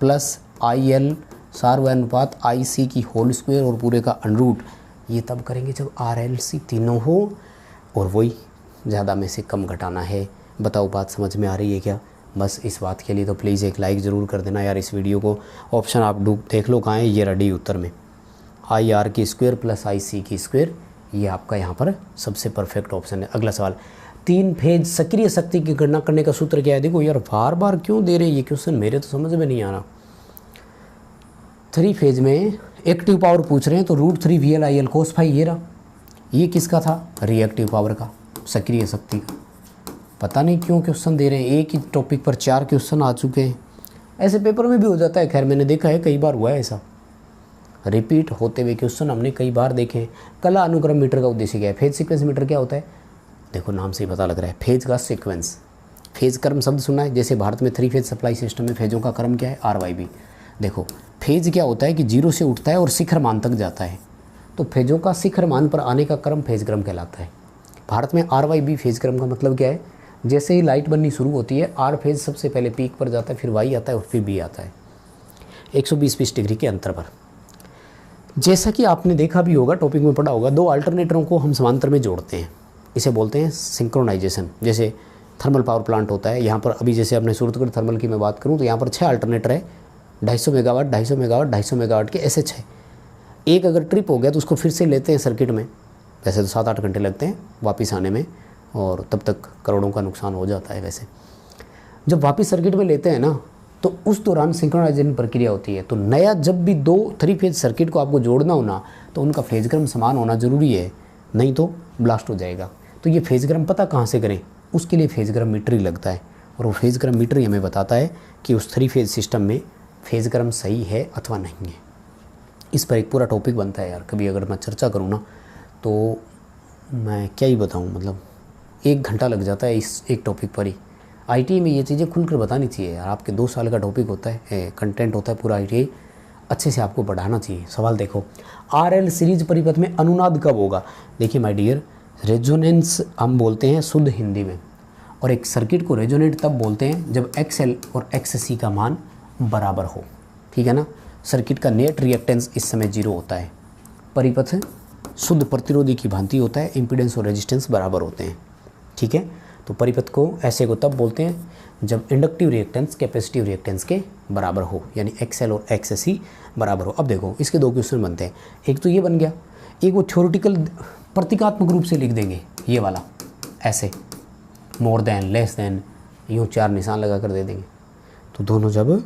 प्लस IL सार्वनुपात IC की होल स्क्वायर और पूरे का अंडरूट ये तब करेंगे जब RLC तीनों हो। और वही ज़्यादा में से कम घटाना है। बताओ बात समझ में आ रही है क्या? बस इस बात के लिए तो प्लीज़ एक लाइक ज़रूर कर देना यार इस वीडियो को। ऑप्शन आप देख लो कहाँ है, ये रेडी उत्तर में। IR की स्क्वायर प्लस IC की स्क्वायर ये आपका यहाँ पर सबसे परफेक्ट ऑप्शन है। अगला सवाल, 3 फेज सक्रिय शक्ति की गणना करने का सूत्र क्या है? देखो यार बार बार क्यों दे रहे हैं ये क्वेश्चन, मेरे तो समझ में नहीं आ रहा। 3 फेज में एक्टिव पावर पूछ रहे हैं तो √3 VL/IL cos फाई ये रहा। ये किसका था? रिएक्टिव पावर का, सक्रिय शक्ति का। पता नहीं क्यों क्वेश्चन दे रहे हैं, एक ही टॉपिक पर 4 क्वेश्चन आ चुके हैं। ऐसे पेपर में भी हो जाता है, खैर मैंने देखा है, कई बार हुआ है ऐसा, रिपीट होते हुए क्वेश्चन हमने कई बार देखे हैं। कला अनुक्रम मीटर का उद्देश्य क्या है? फेज सीक्वेंस मीटर क्या होता है? देखो नाम से ही पता लग रहा है, फेज का सीक्वेंस। फेज क्रम शब्द सुना है, जैसे भारत में 3 फेज सप्लाई सिस्टम में फेजों का क्रम क्या है? RYB। देखो फेज क्या होता है कि 0 से उठता है और शिखर मान तक जाता है, तो फेजों का शिखर मान पर आने का क्रम फेज क्रम कहलाता है। भारत में RYB फेज क्रम का मतलब क्या है? जैसे ही लाइट बननी शुरू होती है R फेज सबसे पहले पीक पर जाता है, फिर Y आता है और फिर B आता है 120 डिग्री के अंतर पर। जैसा कि आपने देखा भी होगा, टॉपिक में पढ़ा होगा, 2 अल्टरनेटरों को हम समांतर में जोड़ते हैं, इसे बोलते हैं सिंक्रोनाइजेशन। जैसे थर्मल पावर प्लांट होता है, यहाँ पर अभी जैसे अपने सूरतगढ़ थर्मल की मैं बात करूँ तो यहाँ पर 6 अल्टरनेटर है, 250 मेगावाट, 250 मेगावाट, 250 मेगावाट के, ऐसे 6। एक अगर ट्रिप हो गया तो उसको फिर से लेते हैं सर्किट में, वैसे तो 7-8 घंटे लगते हैं वापस आने में और तब तक करोड़ों का नुकसान हो जाता है। वैसे जब वापस सर्किट में लेते हैं ना तो उस दौरान सिंक्रोनाइजेशन प्रक्रिया होती है। तो नया जब भी 2 3 फेज सर्किट को आपको जोड़ना हो ना तो उनका फेज क्रम समान होना ज़रूरी है, नहीं तो ब्लास्ट हो जाएगा। तो ये फेज क्रम पता कहाँ से करें? उसके लिए फेज क्रम मीटर ही लगता है, और वो फेज क्रम मीटर ही हमें बताता है कि उस 3 फेज सिस्टम में फेज क्रम सही है अथवा नहीं है। इस पर एक पूरा टॉपिक बनता है यार, कभी अगर मैं चर्चा करूँ ना तो मैं क्या ही बताऊँ, मतलब 1 घंटा लग जाता है इस एक टॉपिक पर ही। ITI में ये चीज़ें खुलकर बतानी चाहिए यार, आपके 2 साल का टॉपिक होता है, कंटेंट होता है पूरा, ITI अच्छे से आपको पढ़ाना चाहिए। सवाल देखो, RL सीरीज परिपथ में अनुनाद कब होगा? देखिए माय डियर, रेजोनेंस हम बोलते हैं शुद्ध हिंदी में, और एक सर्किट को रेजोनेट तब बोलते हैं जब XL और XC का मान बराबर हो, ठीक है ना। सर्किट का नेट रिएक्टेंस इस समय 0 होता है, परिपथ शुद्ध प्रतिरोधी की भांति होता है, इम्पीडेंस और रेजिस्टेंस बराबर होते हैं, ठीक है। तो परिपथ को ऐसे को तब बोलते हैं जब इंडक्टिव रिएक्टेंस कैपेसिटिव रिएक्टेंस के बराबर हो, यानी XL और XC बराबर हो। अब देखो इसके 2 क्वेश्चन बनते हैं, एक तो ये बन गया, एक वो थ्योरेटिकल प्रतीकात्मक रूप से लिख देंगे, ये वाला ऐसे मोर देन लेस देन यूँ 4 निशान लगा कर दे देंगे। तो दोनों जब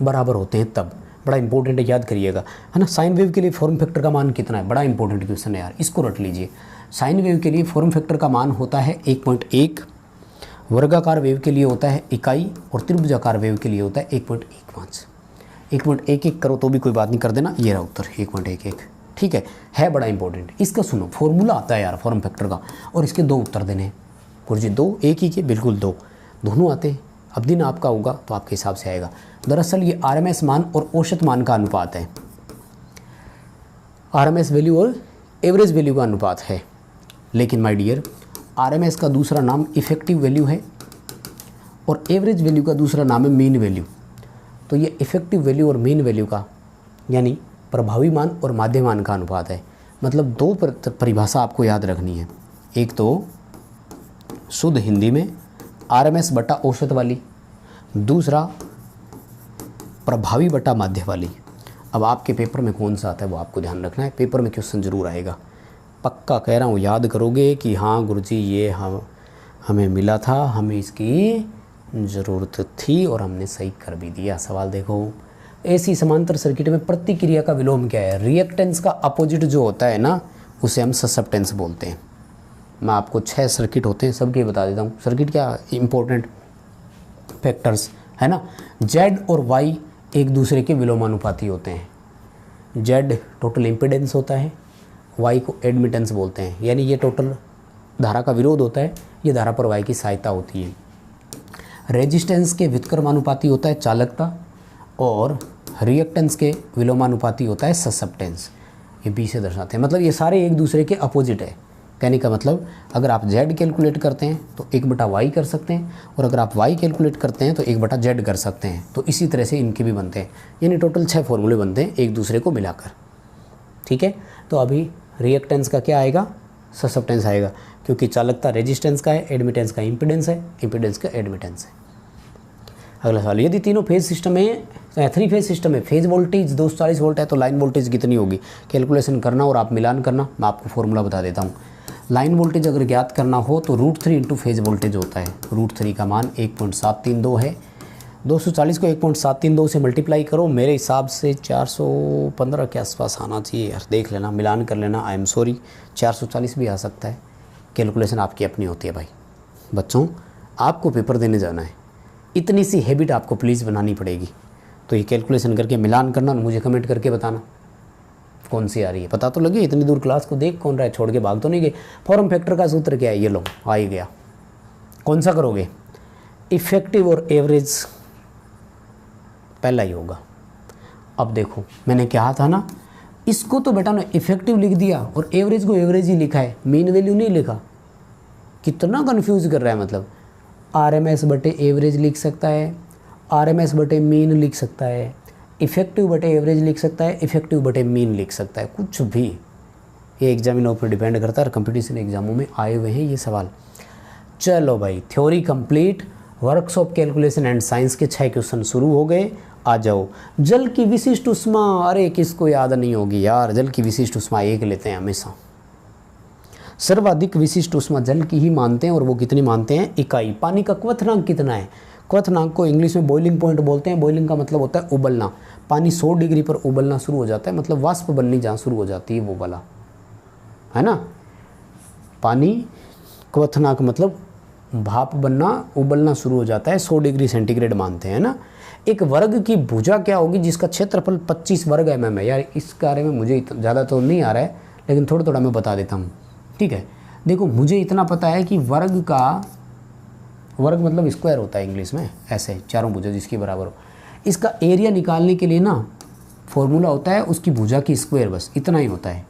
बराबर होते हैं तब बड़ा इंपॉर्टेंट है, याद करिएगा, है ना। साइन वेव के लिए फॉर्म फैक्टर का मान कितना है, बड़ा इंपॉर्टेंट क्वेश्चन है यार, इसको रट लीजिए। साइन वेव के लिए फॉर्म फैक्टर का मान होता है 1.1, वर्गाकार वेव के लिए होता है इकाई, और त्रिभुजाकार वेव के लिए होता है 1.15। 1.11 करो तो भी कोई बात नहीं, कर देना, ये रहा उत्तर 1.11, ठीक है बड़ा इंपॉर्टेंट। इसका सुनो, फॉर्मूला आता है यार फॉर्म फैक्टर का, और इसके 2 उत्तर देने हैं गुरुजी, 2 एक ही के, बिल्कुल 2 दोनों आते हैं। अब दिन आपका होगा तो आपके हिसाब से आएगा। दरअसल ये आरएमएस मान और औसत मान का अनुपात है, आरएमएस वैल्यू और एवरेज वैल्यू का अनुपात है। लेकिन माय डियर, आरएमएस का दूसरा नाम इफेक्टिव वैल्यू है और एवरेज वैल्यू का दूसरा नाम है मीन वैल्यू। तो ये इफेक्टिव वैल्यू और मीन वैल्यू का, यानी प्रभावी मान और माध्य मान का अनुपात है। मतलब 2 परिभाषा आपको याद रखनी है, एक तो शुद्ध हिंदी में आरएमएस बटा औसत वाली, दूसरा प्रभावी बटा माध्य वाली। अब आपके पेपर में कौन सा आता है वो आपको ध्यान रखना है, पेपर में क्वेश्चन जरूर आएगा, पक्का कह रहा हूँ, याद करोगे कि हाँ गुरुजी ये हमें मिला था, हमें इसकी ज़रूरत थी और हमने सही कर भी दिया। सवाल देखो, ऐसी समांतर सर्किट में प्रतिक्रिया का विलोम क्या है? रिएक्टेंस का अपोजिट जो होता है ना, उसे हम ससेप्टेंस बोलते हैं। मैं आपको 6 सर्किट होते हैं, सबके बता देता हूँ। सर्किट क्या, इंपॉर्टेंट फैक्टर्स है ना। जेड और वाई एक दूसरे के विलोमानुपाती होते हैं। जेड टोटल इम्पीडेंस होता है, वाई को एडमिटेंस बोलते हैं, यानी ये टोटल धारा का विरोध होता है, ये धारा पर वाई की सहायता होती है। रेजिस्टेंस के व्युत्क्रमानुपाती होता है चालकता, और रिएक्टेंस के विलोमानुपाती होता है ससेप्टेंस। ये बी से दर्शाते हैं, मतलब ये सारे एक दूसरे के अपोजिट है। कहने का मतलब, अगर आप z कैलकुलेट करते हैं तो 1/y कर सकते हैं, और अगर आप y कैलकुलेट करते हैं तो 1/z कर सकते हैं। तो इसी तरह से इनके भी बनते हैं, यानी टोटल 6 फॉर्मूले बनते हैं एक दूसरे को मिलाकर, ठीक है। तो अभी रिएक्टेंस का क्या आएगा, ससेप्टेंस आएगा, क्योंकि चालकता रेजिस्टेंस का है, एडमिटेंस का इम्पीडेंस है, इम्पीडेंस का एडमिटेंस है। अगला सवाल, यदि तीनों फेज सिस्टम है, 3 फेज सिस्टम है, फेज वोल्टेज 240 वोल्ट है, तो लाइन वोल्टेज कितनी होगी? कैलकुलेशन करना और आप मिलान करना। मैं आपको फॉर्मूला बता देता हूँ। लाइन वोल्टेज अगर ज्ञात करना हो तो √3 इंटू फेज वोल्टेज होता है। √3 का मान 1.732 है। 240 को 1.732 से मल्टीप्लाई करो, मेरे हिसाब से 415 के आसपास आना चाहिए यार, देख लेना, मिलान कर लेना। आई एम सॉरी, 440 भी आ सकता है। कैलकुलेशन आपकी अपनी होती है भाई। बच्चों, आपको पेपर देने जाना है, इतनी सी हैबिट आपको प्लीज़ बनानी पड़ेगी। तो ये कैलकुलेशन करके मिलान करना और मुझे कमेंट करके बताना कौन सी आ रही है। पता तो लगे, इतनी दूर क्लास को देख कौन रहा है, छोड़ के भाग तो नहीं गए। फॉर्म फैक्टर का सूत्र क्या है, ये लो आ ही गया। कौन सा करोगे? इफेक्टिव और एवरेज पहला ही होगा। अब देखो, मैंने कहा था ना, इसको तो बेटा ने इफेक्टिव लिख दिया और एवरेज को एवरेज ही लिखा है, मीन वैल्यू नहीं लिखा। कितना कंफ्यूज कर रहा है। मतलब आरएमएस बटे एवरेज लिख सकता है, आरएमएस बटे मीन लिख सकता है, इफेक्टिव बटे एवरेज लिख सकता है, इफेक्टिव बटे मीन लिख सकता है, कुछ भी। ये एग्जामिनर पर डिपेंड करता है, कंपटीशन एग्जामों में आए हुए हैं ये सवाल। चलो भाई, theory complete, workshop calculation and science के 6 क्वेश्चन शुरू हो गए। आ जाओ। जल की विशिष्ट उष्मा, अरे किसको याद नहीं होगी यार, जल की विशिष्ट उष्मा 1 लेते हैं हमेशा। सर्वाधिक विशिष्ट उष्मा जल की ही मानते हैं, और वो कितनी मानते हैं? इकाई। पानी का क्वथनांक कितना है? क्वथनांक को इंग्लिश में बॉइलिंग पॉइंट बोलते हैं। बॉइलिंग का मतलब होता है उबलना। पानी 100 डिग्री पर उबलना शुरू हो जाता है, मतलब वाष्प बननी जहाँ शुरू हो जाती है वो वाला, है ना। पानी क्वथनांक मतलब भाप बनना, उबलना शुरू हो जाता है, 100 डिग्री सेंटीग्रेड मानते हैं ना। एक वर्ग की भुजा क्या होगी जिसका क्षेत्रफल 25 वर्ग mm है? यार इस बारे में मुझे ज़्यादा तो नहीं आ रहा है, लेकिन थोड़ा थोड़ा मैं बता देता हूँ, ठीक है। देखो, मुझे इतना पता है कि वर्ग मतलब स्क्वायर होता है इंग्लिश में, ऐसे चारों भुजा जिसके बराबर हो। इसका एरिया निकालने के लिए ना फॉर्मूला होता है उसकी भुजा की स्क्वायर, बस इतना ही होता है।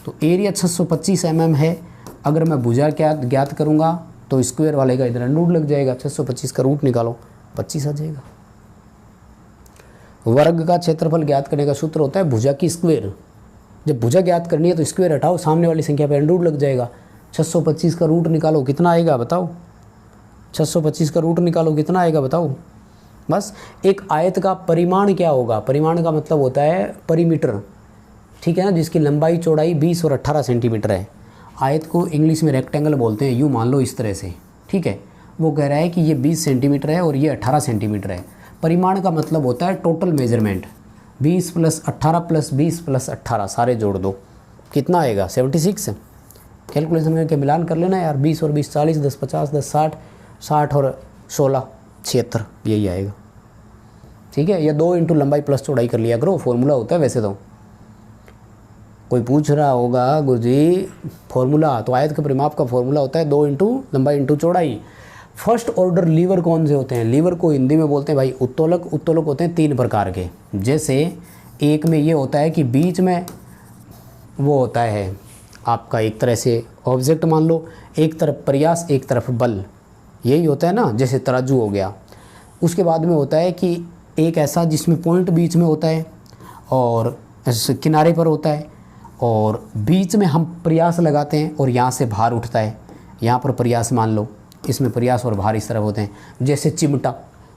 तो एरिया 625 mm है। अगर मैं भुजा ज्ञात करूँगा तो स्क्वायर वाले का इधर अंडर लग जाएगा, 625 का रूट निकालो, 25 आ जाएगा। वर्ग का क्षेत्रफल ज्ञात करने का सूत्र होता है भुजा की स्क्वायर। जब भुजा ज्ञात करनी है तो स्क्वायर हटाओ, सामने वाली संख्या पे अंडर लग जाएगा। 625 का रूट निकालो, कितना आएगा बताओ? 625 का रूट निकालो, कितना आएगा बताओ? बस। एक आयत का परिमाण क्या होगा? परिमाण का मतलब होता है परिमीटर, ठीक है ना, जिसकी लंबाई चौड़ाई 20 और 18 सेंटीमीटर है। आयत को इंग्लिश में रेक्टेंगल बोलते हैं, यूँ मान लो इस तरह से, ठीक है। वो कह रहा है कि ये 20 सेंटीमीटर है और ये 18 सेंटीमीटर है। परिमाण का मतलब होता है टोटल मेजरमेंट। 20 + 18 + 20 + 18 सारे जोड़ दो, कितना आएगा 76। कैलकुलेशन करके मिलान कर लेना यार, 20 और 20 40, 10 50, 10 60, 60 और 16 76, यही आएगा। ठीक है, या 2 × लंबाई प्लस चौड़ाई कर लिया करो, फॉर्मूला होता है वैसे तो। कोई पूछ रहा होगा गुरुजी फॉर्मूला, तो आयत के परिमाप का फॉर्मूला होता है 2 × लंबाई × चौड़ाई। फर्स्ट ऑर्डर लीवर कौन से होते हैं? लीवर को हिंदी में बोलते हैं भाई उत्तोलक। उत्तोलक होते हैं 3 प्रकार के। जैसे एक में ये होता है कि बीच में वो होता है आपका एक तरह से ऑब्जेक्ट मान लो, एक तरफ प्रयास एक तरफ बल, यही होता है ना, जैसे तराजू हो गया। उसके बाद में होता है कि एक ऐसा जिसमें पॉइंट बीच में होता है और किनारे पर होता है, और बीच में हम प्रयास लगाते हैं और यहाँ से भार उठता है, यहाँ पर प्रयास मान लो, इसमें प्रयास और भार इस तरफ होते हैं। जैसे चिमटा,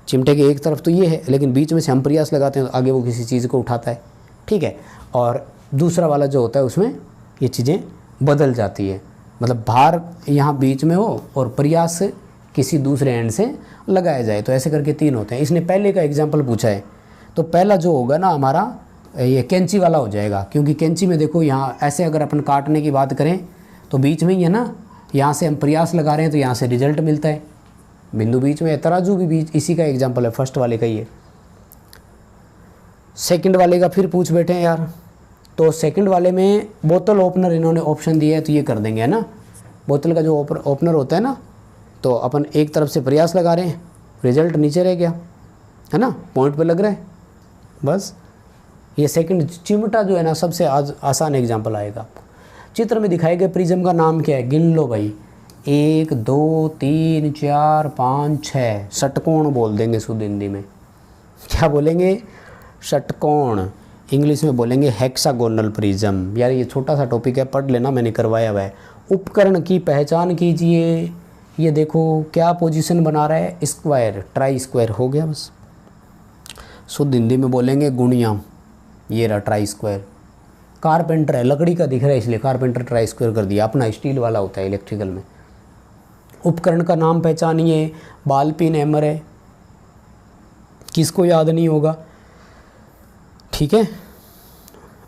चिमटे के एक तरफ तो ये है लेकिन बीच में से हम प्रयास लगाते हैं तो आगे वो किसी चीज़ को उठाता है। ठीक है, और दूसरा वाला जो होता है उसमें ये चीज़ें बदल जाती है, मतलब भार यहाँ बीच में हो और प्रयास किसी दूसरे एंड से लगाया जाए, तो ऐसे करके 3 होते हैं। इसने पहले का एग्जाम्पल पूछा है, तो पहला जो होगा ना हमारा ये कैंची वाला हो जाएगा, क्योंकि कैंची में देखो यहाँ ऐसे अगर अपन काटने की बात करें तो बीच में ही है ना, यहाँ से हम प्रयास लगा रहे हैं तो यहाँ से रिजल्ट मिलता है, बिंदु बीच में। तराजू भी बीच, इसी का एग्जाम्पल है, फर्स्ट वाले का ही है। सेकंड वाले का फिर पूछ बैठे हैं यार, तो सेकंड वाले में बोतल ओपनर इन्होंने ऑप्शन दिया है तो ये कर देंगे, है ना। बोतल का जो ओपनर होता है ना, तो अपन एक तरफ से प्रयास लगा रहे हैं, रिजल्ट नीचे रह गया, है ना, पॉइंट पे लग रहा है, बस। ये सेकंड। चिमटा जो है ना सबसे आसान एग्जाम्पल आएगा। चित्र में दिखाए गए प्रिज्म का नाम क्या है? गिन लो भाई, 1 2 3 4 5 6, षटकोण बोल देंगे शुद्ध हिंदी में। क्या बोलेंगे? षटकोण। इंग्लिश में बोलेंगे हेक्सागोनल प्रिज्म। यार ये छोटा सा टॉपिक है, पढ़ लेना, मैंने करवाया हुआ है। उपकरण की पहचान कीजिए। ये देखो क्या पोजीशन बना रहा है, स्क्वायर, ट्राई स्क्वायर हो गया बस। शुद्ध हिंदी में बोलेंगे गुणिया, ये रहा ट्राई स्क्वायर। कारपेंटर है, लकड़ी का दिख रहा है इसलिए कारपेंटर ट्राई स्क्वायर कर दिया, अपना स्टील वाला होता है इलेक्ट्रिकल में। उपकरण का नाम पहचानिए। बॉल पिन, हैमर है, किसको याद नहीं होगा? ठीक है,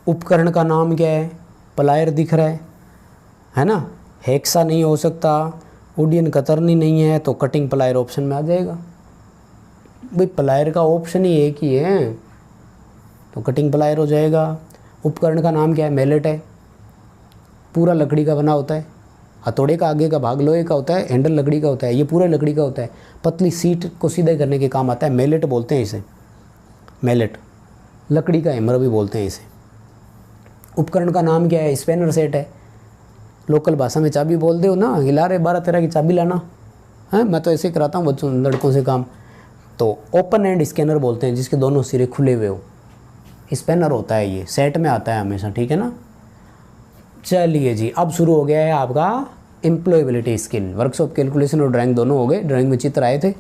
उपकरण का नाम क्या है? प्लायर दिख रहा है ना। हेक्सा नहीं हो सकता, वुडियन कतरनी नहीं है, तो कटिंग प्लायर ऑप्शन में आ जाएगा। भाई प्लायर का ऑप्शन ही एक ही है, तो कटिंग प्लायर हो जाएगा। उपकरण का नाम क्या है? मैलेट है, पूरा लकड़ी का बना होता है। हथौड़े का आगे का भाग लोहे का होता है, हैंडल लकड़ी का होता है, ये पूरा लकड़ी का होता है। पतली सीट को सीधा करने के काम आता है, मैलेट बोलते हैं इसे, मैलेट। लकड़ी का हैमर भी बोलते हैं इसे। उपकरण का नाम क्या है? स्पैनर सेट है, लोकल भाषा में चाबी बोल दो ना, हिला रहे 12 13 की चाबी लाना है, मैं तो ऐसे कराता हूँ बच्चों लड़कों से काम। तो ओपन एंड स्कैनर बोलते हैं जिसके दोनों सिरे खुले हुए हो, स्पैनर होता है, ये सेट में आता है हमेशा, ठीक है ना। चलिए जी, अब शुरू हो गया है आपका एम्प्लॉयबिलिटी स्किल। वर्कशॉप कैलकुलेशन और ड्राइंग दोनों हो गए, ड्राइंग में चित्र आए थे,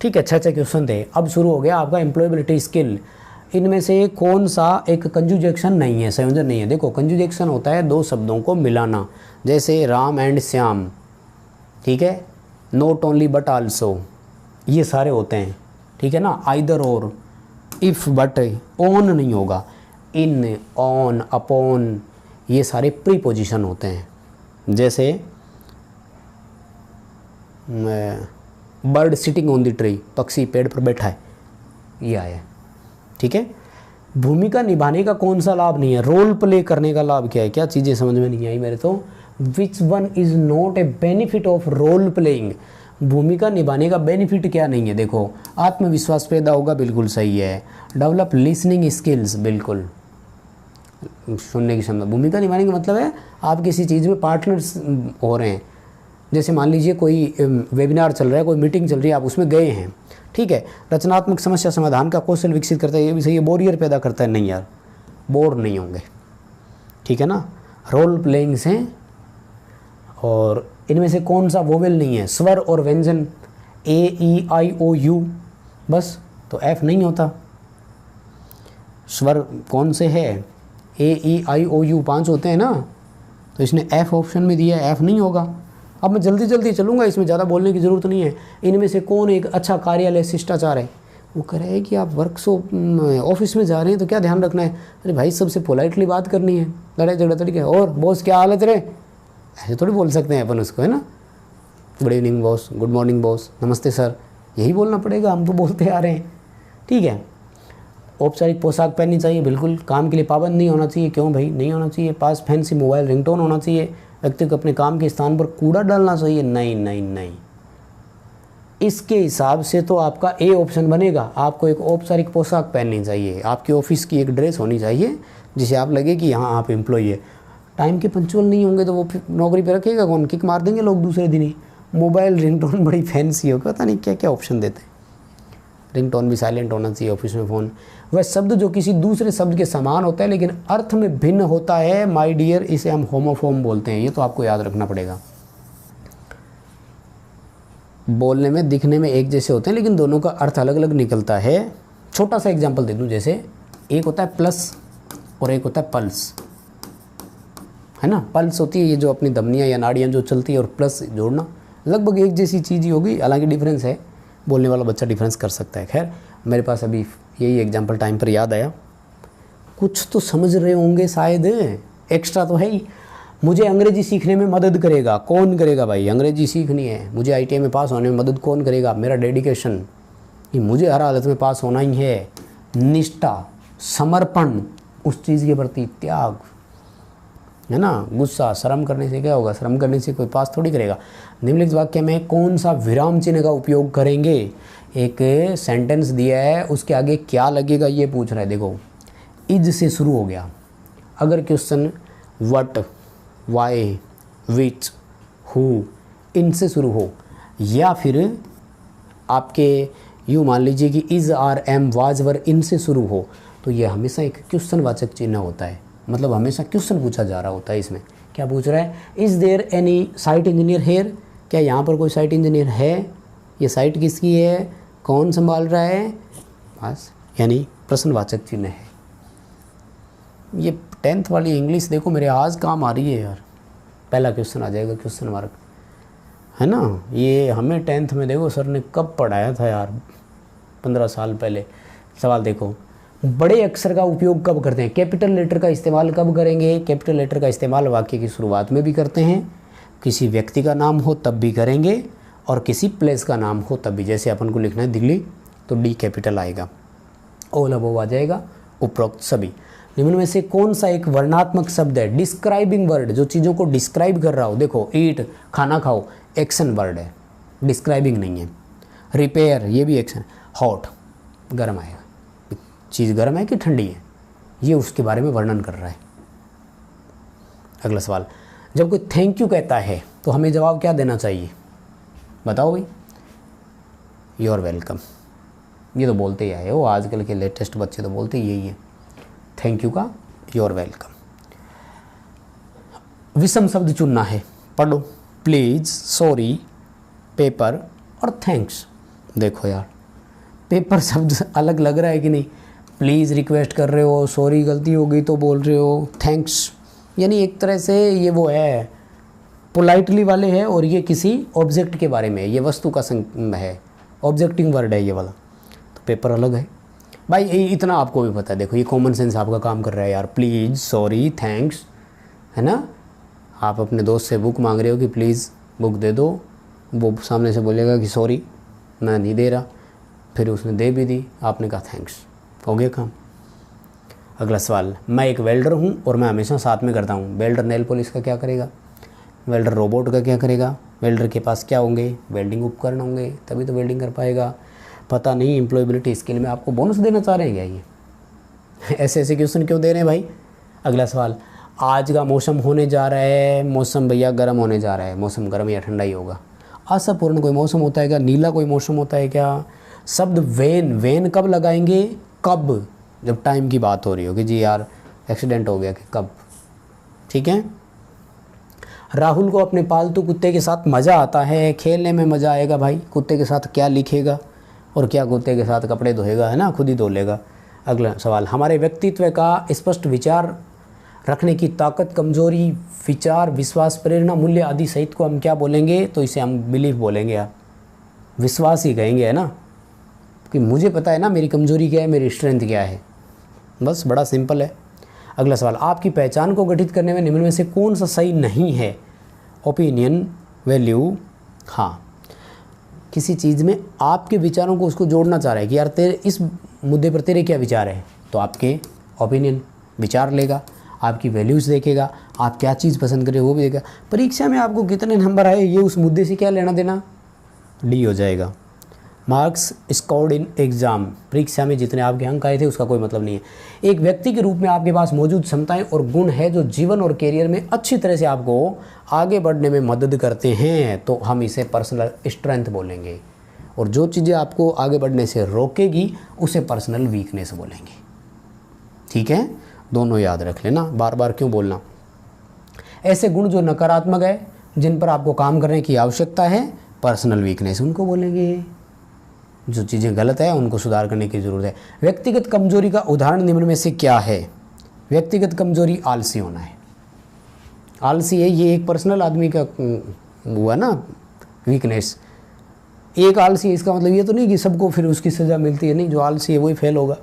ठीक है, अच्छा क्वेश्चन थे। अब शुरू हो गया आपका एम्प्लॉयबिलिटी स्किल। इनमें से कौन सा एक कंजुजेक्शन नहीं है, संयोजन नहीं है? देखो कंजुजेक्शन होता है 2 शब्दों को मिलाना, जैसे राम एंड श्याम, ठीक है, नॉट ओनली बट आल्सो, ये सारे होते हैं, ठीक है ना। आइदर और, इफ़ बट, ऑन नहीं होगा, इन, ऑन, अपॉन, ये सारे प्रीपोजिशन होते हैं। जैसे bird sitting on the tree, पक्षी पेड़ पर बैठा है, ये आया, ठीक है। भूमिका निभाने का कौन सा लाभ नहीं है? रोल प्ले करने का लाभ क्या है? क्या चीज़ें समझ में नहीं आई मेरे तो। Which one is not a benefit of role playing? भूमिका निभाने का बेनिफिट क्या नहीं है? देखो, आत्मविश्वास पैदा होगा, बिल्कुल सही है। डेवलप लिसनिंग स्किल्स, बिल्कुल, सुनने की क्षमता। भूमिका निभाने का मतलब है आप किसी चीज़ में पार्टनर्स हो रहे हैं। जैसे मान लीजिए कोई वेबिनार चल रहा है, कोई मीटिंग चल रही है, आप उसमें गए हैं, ठीक है। रचनात्मक समस्या समाधान का कौशल विकसित करता है, ये भी सही है। बोरियर पैदा करता है, नहीं यार, बोर नहीं होंगे, ठीक है ना। रोल प्लेइंग से, और इनमें से कौन सा वोवेल नहीं है? स्वर और व्यंजन, ए ई आई ओ यू, बस, तो एफ नहीं होता। स्वर कौन से है? ए ई आई ओ यू 5 होते हैं ना, तो इसने एफ ऑप्शन में दिया है, एफ नहीं होगा। अब मैं जल्दी जल्दी चलूँगा, इसमें ज़्यादा बोलने की ज़रूरत नहीं है। इनमें से कौन एक अच्छा कार्यालय शिष्टाचार है? वो कह रहे हैं कि आप वर्कशॉप ऑफिस में जा रहे हैं तो क्या ध्यान रखना है? अरे भाई सबसे पोलाइटली बात करनी है, लड़ाई झगड़ा तरीके। और बॉस क्या हालत रे, ऐसे थोड़ी बोल सकते हैं अपन उसको, है ना। Good evening boss, good morning boss, नमस्ते सर, यही बोलना पड़ेगा, हम तो बोलते आ रहे हैं। ठीक है। औपचारिक पोशाक पहननी चाहिए, बिल्कुल। काम के लिए पाबंद नहीं होना चाहिए। क्यों भाई नहीं होना चाहिए? पास फैंसी मोबाइल रिंगटोन होना चाहिए। व्यक्ति को अपने काम के स्थान पर कूड़ा डालना चाहिए। नहीं नहीं नहीं, इसके हिसाब से तो आपका ए ऑप्शन बनेगा। आपको एक औपचारिक पोशाक पहननी चाहिए, आपकी ऑफिस की एक ड्रेस होनी चाहिए जिसे आप लगे कि हाँ आप एम्प्लॉई है। टाइम के पंक्चुअल नहीं होंगे तो वो नौकरी पे रखेगा कौन? किक मार देंगे लोग दूसरे दिन ही। मोबाइल रिंगटोन बड़ी फैंसी हो, पता नहीं क्या क्या ऑप्शन देते हैं। रिंगटोन भी साइलेंट होना चाहिए ऑफिस में फ़ोन। वह शब्द जो किसी दूसरे शब्द के समान होता है लेकिन अर्थ में भिन्न होता है, माय डियर, इसे हम होमोफोम बोलते हैं। ये तो आपको याद रखना पड़ेगा। बोलने में दिखने में एक जैसे होते हैं लेकिन दोनों का अर्थ अलग अलग निकलता है। छोटा सा एग्जांपल दे दूं, जैसे एक होता है प्लस और एक होता है पल्स, है ना। पल्स होती है ये जो अपनी धमनियाँ या नाड़ियाँ जो चलती है, और प्लस जोड़ना, लगभग एक जैसी चीज़ ही होगी, हालांकि डिफरेंस है। बोलने वाला बच्चा डिफरेंस कर सकता है। खैर मेरे पास अभी यही एग्जांपल टाइम पर याद आया। कुछ तो समझ रहे होंगे शायद, एक्स्ट्रा तो है ही। मुझे अंग्रेजी सीखने में मदद करेगा कौन? करेगा भाई, अंग्रेजी सीखनी है मुझे, ITI में पास होने में मदद कौन करेगा? मेरा डेडिकेशन, कि मुझे हर हालत में पास होना ही है। निष्ठा, समर्पण, उस चीज़ के प्रति त्याग, है ना। गुस्सा, शर्म करने से क्या होगा? शर्म करने से कोई पास थोड़ी करेगा। निम्नलिखित वाक्य में कौन सा विराम चिन्ह का उपयोग करेंगे? एक सेंटेंस दिया है, उसके आगे क्या लगेगा ये पूछ रहा है। देखो इज से शुरू हो गया। अगर question what, why, which, who, इनसे शुरू हो, या फिर आपके यूँ मान लीजिए कि इज, आर, एम, वाज, वर, इनसे शुरू हो, तो ये हमेशा एक क्वेश्चन वाचक चिन्ह होता है। मतलब हमेशा क्वेश्चन पूछा जा रहा होता है। इसमें क्या पूछ रहा है? Is there any site engineer here? क्या यहाँ पर कोई साइट इंजीनियर है? ये साइट किसकी है? कौन संभाल रहा है? बस, यानी प्रश्नवाचक चिन्ह है। ये 10th वाली इंग्लिश देखो मेरे आज काम आ रही है यार। पहला क्वेश्चन आ जाएगा, क्वेश्चन मार्क, है ना। ये हमें 10th में देखो सर ने कब पढ़ाया था यार, 15 साल पहले। सवाल देखो, बड़े अक्षर का उपयोग कब करते हैं? कैपिटल लेटर का इस्तेमाल कब करेंगे? कैपिटल लेटर का इस्तेमाल वाक्य की शुरुआत में भी करते हैं, किसी व्यक्ति का नाम हो तब भी करेंगे, और किसी प्लेस का नाम हो तब भी। जैसे अपन को लिखना है दिल्ली तो डी कैपिटल आएगा, ऑल अबव आ जाएगा, उपरोक्त सभी। निम्न में से कौन सा एक वर्णात्मक शब्द है? डिस्क्राइबिंग वर्ड, जो चीज़ों को डिस्क्राइब कर रहा हो। देखो ईट, खाना खाओ, एक्शन वर्ड है, डिस्क्राइबिंग नहीं है। रिपेयर, ये भी एक्शन। हॉट, गर्म आएगा, चीज़ गर्म है कि ठंडी है, ये उसके बारे में वर्णन कर रहा है। अगला सवाल, जब कोई थैंक यू कहता है तो हमें जवाब क्या देना चाहिए? बताओ भाई। यू आर वेलकम, ये तो बोलते ही आए हो, आजकल के लेटेस्ट बच्चे तो बोलते ही यही है, थैंक यू का यू आर वेलकम। विषम शब्द चुनना है, पढ़ो। प्लीज़, सॉरी, पेपर और थैंक्स। देखो यार पेपर शब्द अलग लग रहा है कि नहीं? प्लीज़ रिक्वेस्ट कर रहे हो, सॉरी गलती हो गई तो बोल रहे हो, थैंक्स यानी एक तरह से ये वो है पोलाइटली वाले है, और ये किसी ऑब्जेक्ट के बारे में, ये वस्तु का है, ऑब्जेक्टिंग वर्ड है ये वाला। तो पेपर अलग है भाई, इतना आपको भी पता है। देखो ये कॉमन सेंस आपका काम कर रहा है यार। प्लीज़, सॉरी, थैंक्स, है ना। आप अपने दोस्त से बुक मांग रहे हो कि प्लीज़ बुक दे दो, वो सामने से बोलेगा कि सॉरी मैं नहीं दे रहा, फिर उसने दे भी दी, आपने कहा थैंक्स, हो गया काम। अगला सवाल, मैं एक वेल्डर हूँ और मैं हमेशा साथ में करता हूँ। वेल्डर नेल पॉलिश का क्या करेगा? वेल्डर रोबोट का क्या करेगा? वेल्डर के पास क्या होंगे? वेल्डिंग उपकरण होंगे, तभी तो वेल्डिंग कर पाएगा। पता नहीं एम्प्लॉयबिलिटी स्किल में आपको बोनस देना चाह रहे हैं क्या ये? ऐसे ऐसे क्वेश्चन क्यों दे रहे हैं भाई? अगला सवाल, आज का मौसम होने जा रहा है, मौसम भैया गर्म होने जा रहा है, मौसम गर्म या ठंडा ही होगा। आशापूर्ण कोई मौसम होता है क्या? नीला कोई मौसम होता है क्या? शब्द वेन, वेन कब लगाएंगे? कब, जब टाइम की बात हो रही हो कि जी यार एक्सीडेंट हो गया, कि कब। ठीक है। राहुल को अपने पालतू कुत्ते के साथ मज़ा आता है, खेलने में मज़ा आएगा। भाई कुत्ते के साथ क्या लिखेगा और क्या कुत्ते के साथ कपड़े धोएगा, है ना, खुद ही धो लेगा। अगला सवाल, हमारे व्यक्तित्व का स्पष्ट विचार रखने की ताकत, कमजोरी, विचार, विश्वास, प्रेरणा, मूल्य आदि सहित को हम क्या बोलेंगे? तो इसे हम बिलीफ बोलेंगे यार, विश्वास ही कहेंगे, है ना। कि मुझे पता है ना मेरी कमज़ोरी क्या है, मेरी स्ट्रेंथ क्या है। बस बड़ा सिंपल है। अगला सवाल, आपकी पहचान को गठित करने में निम्न में से कौन सा सही नहीं है? ओपिनियन, वैल्यू, हाँ, किसी चीज़ में आपके विचारों को उसको जोड़ना चाह रहा है कि यार तेरे इस मुद्दे पर तेरे क्या विचार है, तो आपके ओपिनियन विचार लेगा, आपकी वैल्यूज़ देखेगा, आप क्या चीज़ पसंद करें वो भी देखेगा। परीक्षा में आपको कितने नंबर आए ये उस मुद्दे से क्या लेना देना, डी हो जाएगा। मार्क्स स्कोर्ड इन एग्ज़ाम, परीक्षा में जितने आपके अंक आए थे उसका कोई मतलब नहीं है। एक व्यक्ति के रूप में आपके पास मौजूद क्षमताएं और गुण है जो जीवन और करियर में अच्छी तरह से आपको आगे बढ़ने में मदद करते हैं, तो हम इसे पर्सनल स्ट्रेंथ बोलेंगे। और जो चीज़ें आपको आगे बढ़ने से रोकेगी उसे पर्सनल वीकनेस बोलेंगे। ठीक है, दोनों याद रख लेना, बार बार क्यों बोलना। ऐसे गुण जो नकारात्मक है, जिन पर आपको काम करने की आवश्यकता है, पर्सनल वीकनेस उनको बोलेंगे। जो चीज़ें गलत है उनको सुधार करने की ज़रूरत है। व्यक्तिगत कमजोरी का उदाहरण निम्न में से क्या है? व्यक्तिगत कमजोरी आलसी होना है। आलसी है, ये एक पर्सनल आदमी का हुआ ना वीकनेस। एक आलसी है इसका मतलब ये तो नहीं कि सबको फिर उसकी सज़ा मिलती है, नहीं, जो आलसी है वही फेल होगा।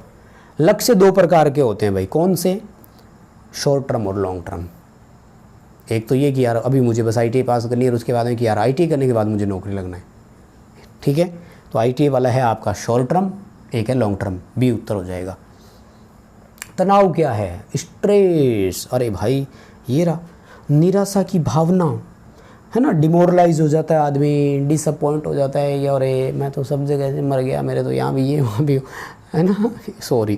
लक्ष्य दो प्रकार के होते हैं भाई, कौन से? शॉर्ट टर्म और लॉन्ग टर्म। एक तो ये कि यार अभी मुझे बस ITA पास करनी है और उसके बाद में कि यार ITA करने के बाद मुझे नौकरी लगना है। ठीक है, तो ITA वाला है आपका शॉर्ट टर्म, एक है लॉन्ग टर्म, बी उत्तर हो जाएगा। तनाव क्या है? स्ट्रेस। अरे भाई ये रहा, निराशा की भावना है ना, डिमोरलाइज हो जाता है आदमी, डिसअपॉइंट हो जाता है, या अरे मैं तो सब जगह से मर गया, मेरे तो यहाँ भी ये वहाँ भी है ना। सॉरी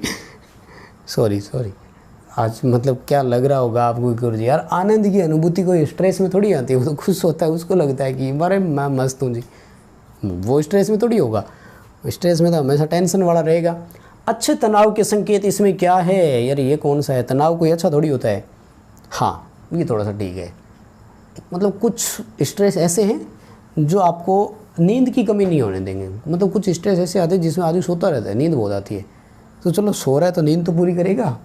आज मतलब क्या लग रहा होगा आपको गुरुजी, यार आनंद की अनुभूति कोई स्ट्रेस में थोड़ी आती है, वो तो खुश होता है, उसको लगता है कि अरे मैं मस्त हूँ जी, वो स्ट्रेस में थोड़ी होगा। स्ट्रेस में तो हमेशा टेंशन वाला रहेगा। अच्छे तनाव के संकेत इसमें क्या है? यार ये कौन सा है? तनाव कोई अच्छा थोड़ी होता है। हाँ ये थोड़ा सा ठीक है, मतलब कुछ स्ट्रेस ऐसे हैं जो आपको नींद की कमी नहीं होने देंगे। मतलब कुछ स्ट्रेस ऐसे आते हैं जिसमें आदमी सोता रहता है, नींद बहुत आती है, तो चलो सो रहा है तो नींद तो पूरी करेगा।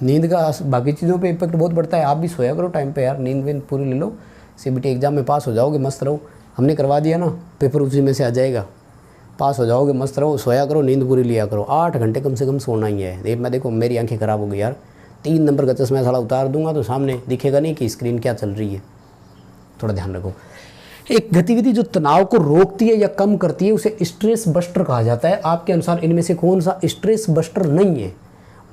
नींद का बाकी चीज़ों पे इम्पैक्ट बहुत बढ़ता है। आप भी सोया करो टाइम पे यार, नींद वींद पूरी ले लो, CBT एग्ज़ाम में पास हो जाओगे, मस्त रहो। हमने करवा दिया ना, पेपर उसी में से आ जाएगा, पास हो जाओगे, मस्त रहो, सोया करो, नींद पूरी लिया करो। 8 घंटे कम से कम सोना ही है। मैं देखो मेरी आंखें ख़राब हो गई यार, 3 नंबर का चश्मा साला उतार दूंगा तो सामने दिखेगा नहीं कि स्क्रीन क्या चल रही है। थोड़ा ध्यान रखो। एक गतिविधि जो तनाव को रोकती है या कम करती है उसे स्ट्रेस बस्टर कहा जाता है। आपके अनुसार इनमें से कौन सा स्ट्रेस बस्टर नहीं है?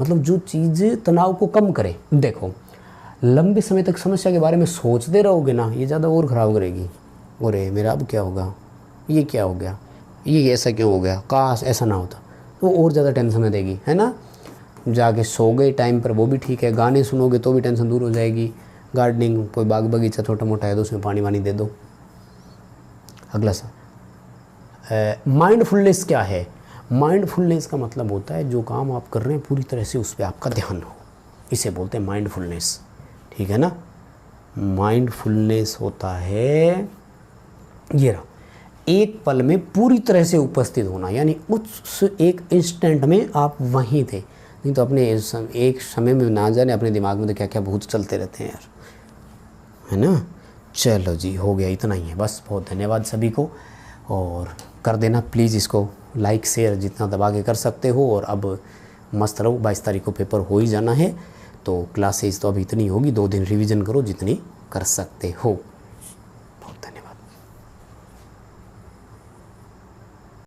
मतलब जो चीज़ तनाव को कम करे। देखो लंबे समय तक समस्या के बारे में सोचते रहोगे ना, ये ज़्यादा और ख़राब करेगी। अरे मेरा अब क्या होगा, ये क्या हो गया, ये ऐसा क्यों हो गया, काश ऐसा ना होता, वो और ज़्यादा टेंशन में देगी, है ना। जाके सो गए टाइम पर वो भी ठीक है, गाने सुनोगे तो भी टेंशन दूर हो जाएगी। गार्डनिंग, कोई बाग बगीचा छोटा मोटा है तो उसमें पानी वानी दे दो। अगला सा माइंडफुलनेस क्या है? माइंडफुलनेस का मतलब होता है जो काम आप कर रहे हैं पूरी तरह से उस पर आपका ध्यान हो, इसे बोलते हैं माइंडफुलनेस। ठीक है ना, माइंडफुलनेस होता है ये रहा, एक पल में पूरी तरह से उपस्थित होना, यानी उस एक इंस्टेंट में आप वहीं थे। नहीं तो अपने एक समय में ना जाने अपने दिमाग में तो क्या क्या भूत चलते रहते हैं यार, है ना। चलो जी हो गया, इतना ही है बस। बहुत धन्यवाद सभी को, और कर देना प्लीज़ इसको लाइक शेयर जितना दबा के कर सकते हो। और अब मस्त रहो, 22 तारीख को पेपर हो ही जाना है, तो क्लासेस तो अभी इतनी होगी, 2 दिन रिवीजन करो जितनी कर सकते हो।